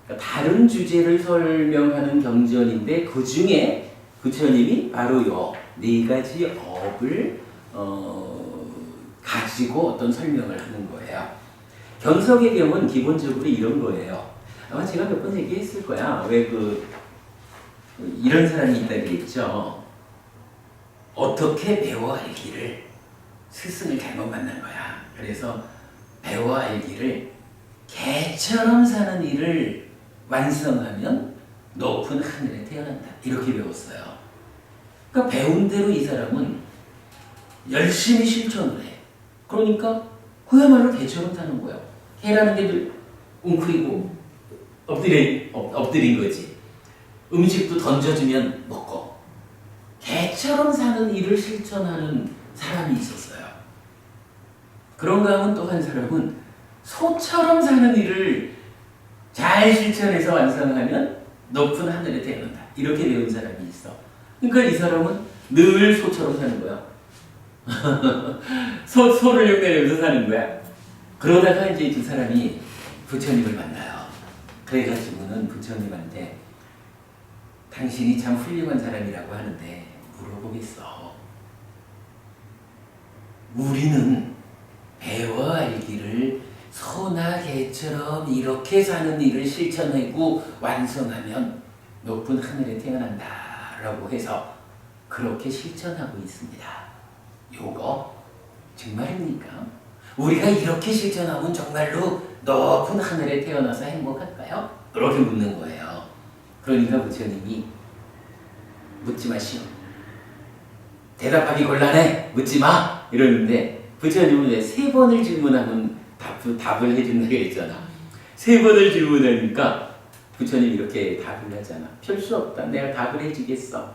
그러니까 다른 주제를 설명하는 경전인데 그 중에 부처님이 바로 요 네 가지 업을 가지고 어떤 설명을 하는 거예요. 견석의 경은 기본적으로 이런 거예요. 아마 제가 몇 번 얘기했을 거야. 왜 이런 사람이 있다 그랬죠. 어떻게 배워 알기를 스승을 잘못 만난 거야. 그래서 배워 알기를 개처럼 사는 일을 완성하면 높은 하늘에 태어난다. 이렇게 배웠어요. 그러니까 배운 대로 이 사람은 열심히 실천을 해. 그러니까 그야말로 개처럼 사는 거야. 개라는 게 늘 웅크리고 엎드린 거지. 음식도 던져주면 먹고. 개처럼 사는 일을 실천하는 사람이 있었어요. 그런가 하면 또 한 사람은 소처럼 사는 일을 잘 실천해서 완성하면 높은 하늘에 태어난다. 이렇게 배운 사람이 있어. 그러니까 이 사람은 늘 소처럼 사는 거야. 소를 흉내내면서 사는 거야. 그러다가 이제 두 사람이 부처님을 만나요. 그래가지고는 부처님한테 당신이 참 훌륭한 사람이라고 하는데 물어보겠어. 우리는 배워 알기를 소나 개처럼 이렇게 사는 일을 실천하고 완성하면 높은 하늘에 태어난다라고 해서 그렇게 실천하고 있습니다. 요거 정말입니까? 우리가 이렇게 실천하면 정말로 높은 하늘에 태어나서 행복할까요? 이렇게 묻는 거예요. 그러니까 부처님이 묻지 마시오. 대답하기 곤란해. 묻지 마. 이러는데 부처님은 왜 3번을 질문하면 답을 해준다고 했잖아. 3번을 질문하니까 부처님이 이렇게 답을 하잖아. 별 수 없다. 내가 답을 해주겠어.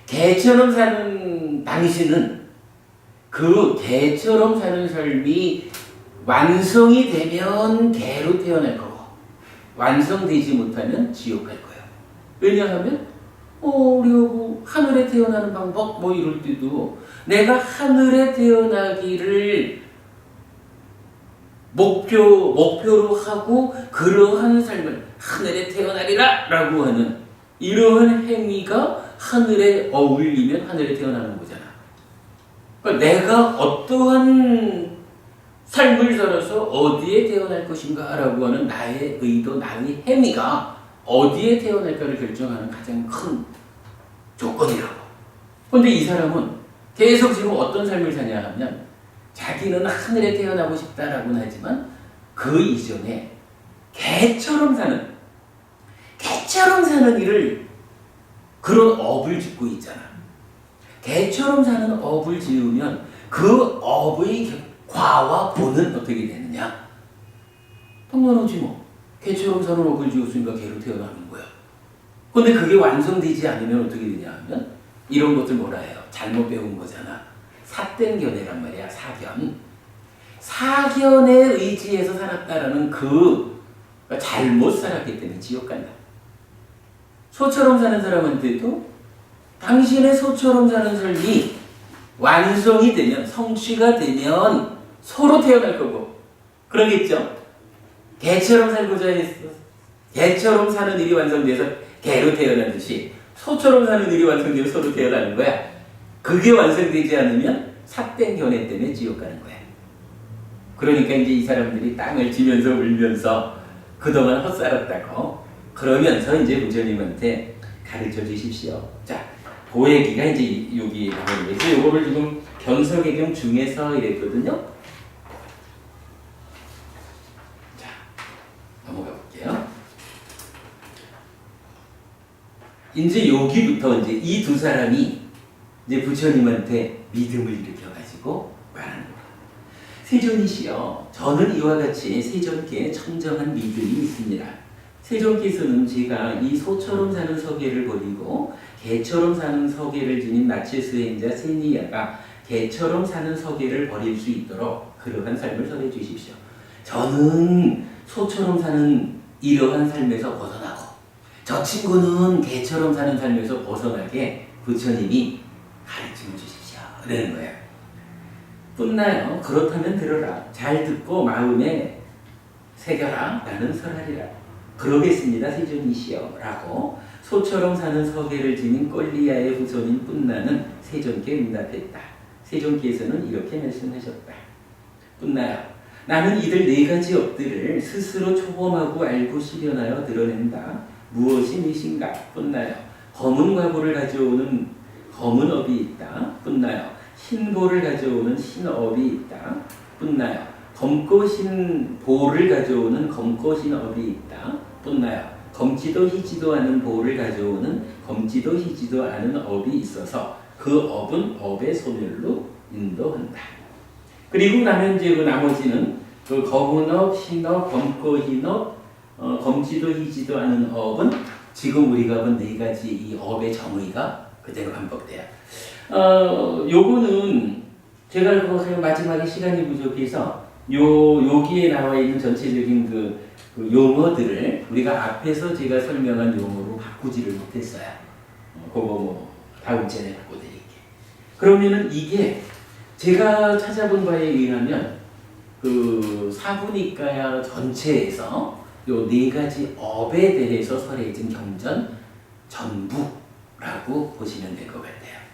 개처럼 사는 당신은 그 개처럼 사는 삶이 완성이 되면 개로 태어날 거고 완성되지 못하면 지옥 갈 거예요. 왜냐하면 우리 여보 하늘에 태어나는 방법 뭐 이럴 때도 내가 하늘에 태어나기를 목표로 하고 그러한 삶을 하늘에 태어나리라 라고 하는 이러한 행위가 하늘에 어울리면 하늘에 태어나는 거잖아. 그러니까 내가 어떠한 삶을 살아서 어디에 태어날 것인가 라고 하는 나의 의도, 나의 행위가 어디에 태어날까를 결정하는 가장 큰 조건이라고. 그런데 이 사람은 계속 지금 어떤 삶을 사냐 하면 자기는 하늘에 태어나고 싶다라고는 하지만 그 이전에 개처럼 사는 일을 그런 업을 짓고 있잖아. 개처럼 사는 업을 지으면 그 업의 과와 본은 어떻게 되느냐? 당연하지 뭐. 개처럼 사는 업을 지었으니까 개로 태어나는 거야. 근데 그게 완성되지 않으면 어떻게 되냐 하면 이런 것들 뭐라 해요? 잘못 배운 거잖아. 삿된 견해란 말이야. 사견. 사견에 의지해서 살았다라는 잘못 살았기 때문에 지옥 간다. 소처럼 사는 사람한테도 당신의 소처럼 사는 삶이 완성이 되면, 성취가 되면 소로 태어날 거고 그러겠죠? 개처럼 살고자 했어. 개처럼 사는 일이 완성돼서 개로 태어나듯이 소처럼 사는 일이 완성되면 소로 태어나는 거야. 그게 완성되지 않으면 삿된 견해 때문에 지옥 가는 거야. 그러니까 이제 이 사람들이 땅을 지면서 울면서 그동안 헛살았다고 그러면서 이제 부처님한테 가르쳐 주십시오. 자, 그 얘기가 이제 여기 나오는 거죠. 요거를 지금 견석의경 중에서 이랬거든요. 자, 넘어가 볼게요. 이제 여기부터 이제 이 두 사람이 이제 부처님한테 믿음을 일으켜가지고 말하는 거예요. 세존이시여, 저는 이와 같이 세존께 청정한 믿음이 있습니다. 세존께서는 제가 이 소처럼 사는 서계를 버리고 개처럼 사는 서계를 지닌 나치 수행자 세니야가 개처럼 사는 서계를 버릴 수 있도록 그러한 삶을 설해 주십시오. 저는 소처럼 사는 이러한 삶에서 벗어나고 저 친구는 개처럼 사는 삶에서 벗어나게 부처님이 가르쳐 주십시오. 라는 거예요. 뿐나요. 그렇다면 들어라. 잘 듣고 마음에 새겨라. 나는 설하리라. 그러겠습니다. 세존이시여. 라고 소처럼 사는 서계를 지닌 꼴리야의 후손인 뿐나는 세존께 응답했다. 세존께서는 이렇게 말씀하셨다. 뿐나야. 나는 이들 네 가지 업들을 스스로 초범하고 알고 실현하여 드러낸다. 무엇이 무엇인가? 뿐나요. 검은 과보를 가져오는 검은 업이 있다. 뿐나요. 흰보를 가져오는 흰업이 있다. 뿐나요. 검고 흰 보를 가져오는 검고 흰 업이 있다. 뿐나요. 검지도 희지도 않은 보를 가져오는 검지도 희지도 않은 업이 있어서 그 업은 업의 소멸로 인도한다. 그리고 나면 이제 그 나머지는 그 검은 업, 흰업, 검고 흰업, 검지도 희지도 않은 업은 지금 우리가 본 네 가지 이 업의 정의가 그대로 반복돼요. 요거는 제가 그 마지막에 시간이 부족해서 여기에 나와 있는 전체적인 그 용어들을 우리가 앞에서 제가 설명한 용어로 바꾸지를 못했어요. 그거 뭐 다음 주에 바꿔드릴게요. 그러면은 이게 제가 찾아본 바에 의하면 그 사부니까야 전체에서 요 네 가지 업에 대해서 설해진 경전 전부라고 보시면 될 것 같아요.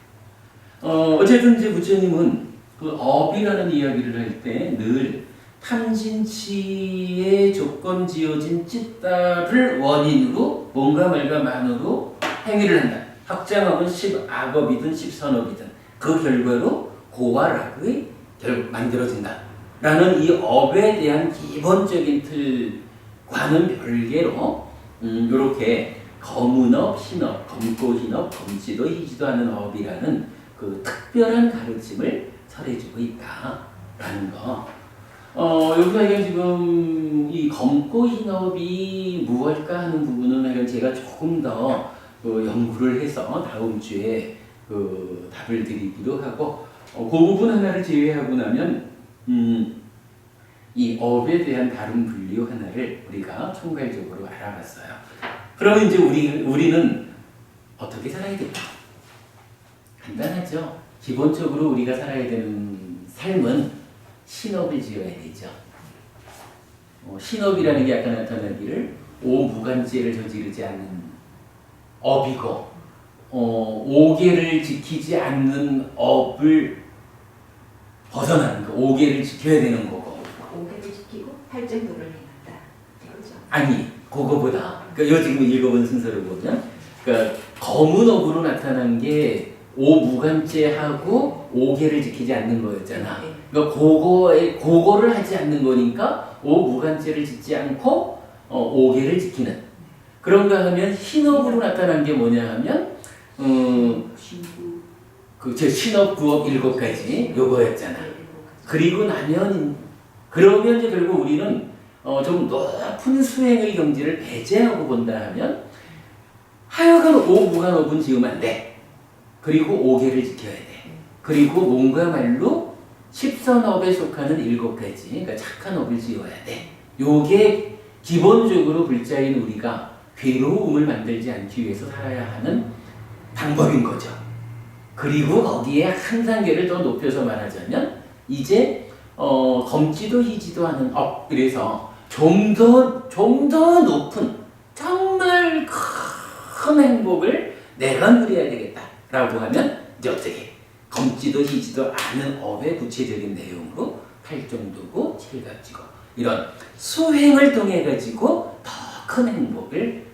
어쨌든 이제 부처님은 그 업이라는 이야기를 할 때 늘 탐진치에 조건 지어진 찢다를 원인으로 뭔가 말과 만으로 행위를 한다. 확장업은 10악업이든 10선업이든 그 결과로 고와 락의 만들어진다. 라는 이 업에 대한 기본적인 틀과는 별개로 이렇게 검은 업, 흰업, 검고 흰업, 검지도 희지도 않은 업이라는 그 특별한 가르침을 설해주고 있다라는 거. 여기서 지금 이 검고 흰업이 무엇일까 하는 부분은 제가 조금 더 연구를 해서 다음 주에 그 답을 드리기도 하고, 그 부분 하나를 제외하고 나면 이 업에 대한 다른 분류 하나를 우리가 총괄적으로 알아봤어요. 그러면 이제 우리는 어떻게 살아야 될까? 간단하죠. 기본적으로 우리가 살아야 되는 삶은 신업을 지어야 되죠. 신업이라는 게 아까 나타나기를 오무간죄를 저지르지 않는 업이고, 오계를 지키지 않는 업을 벗어나는 거, 오계를 지켜야 되는 거고. 오계를 지키고 팔정도를 행한다. 그렇죠? 아니, 그거보다. 그러니까 지금 읽어본 순서를 보면, 그러니까 검은 업으로 나타난 게 오무간죄하고 오계를 지키지 않는 거였잖아. 네. 그러니까 그거를 하지 않는 거니까 오무간죄를 짓지 않고 오계를 지키는. 그런가 하면 흰업으로 나타난 게 뭐냐 하면 제 신업, 구업 7가지 요거였잖아. 그리고 나면 그러면 이제 결국 우리는 좀 높은 수행의 경지를 배제하고 본다 하면 하여간 오무간업은 지으면 안 돼. 그리고 오계를 지켜야 돼. 그리고 몸과 말로 10선업에 속하는 7가지, 그러니까 착한 업을 지어야 돼. 요게 기본적으로 불자인 우리가 괴로움을 만들지 않기 위해서 살아야 하는 방법인 거죠. 그리고 거기에 한 단계를 더 높여서 말하자면 이제 검지도 희지도 않은 업, 그래서 좀 더 높은 정말 큰 행복을 내가 누려야 되겠다라고 하면 이제 어떻게 검지도 희지도 않은 업의 구체적인 내용으로 8정도고 7가지고 이런 수행을 통해 가지고 더 큰 행복을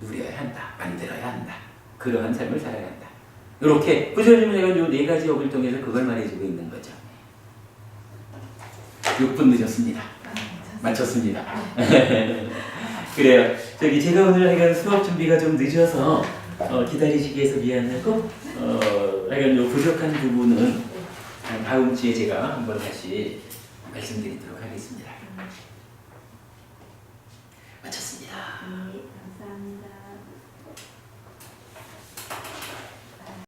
누려야 한다, 만들어야 한다. 그러한 삶을 살아야 한다. 이렇게 부처님은 내가 이 4가지 업을 통해서 그걸 말해주고 있는 거죠. 6분 늦었습니다. 마쳤습니다. 그래요. 제가 오늘 하여간 수업 준비가 좀 늦어서 기다리시게 해서 미안하고 하여간 요 부족한 부분은 다음 주에 제가 한번 다시 말씀드리도록 하겠습니다. 마쳤습니다. 네, 감사합니다.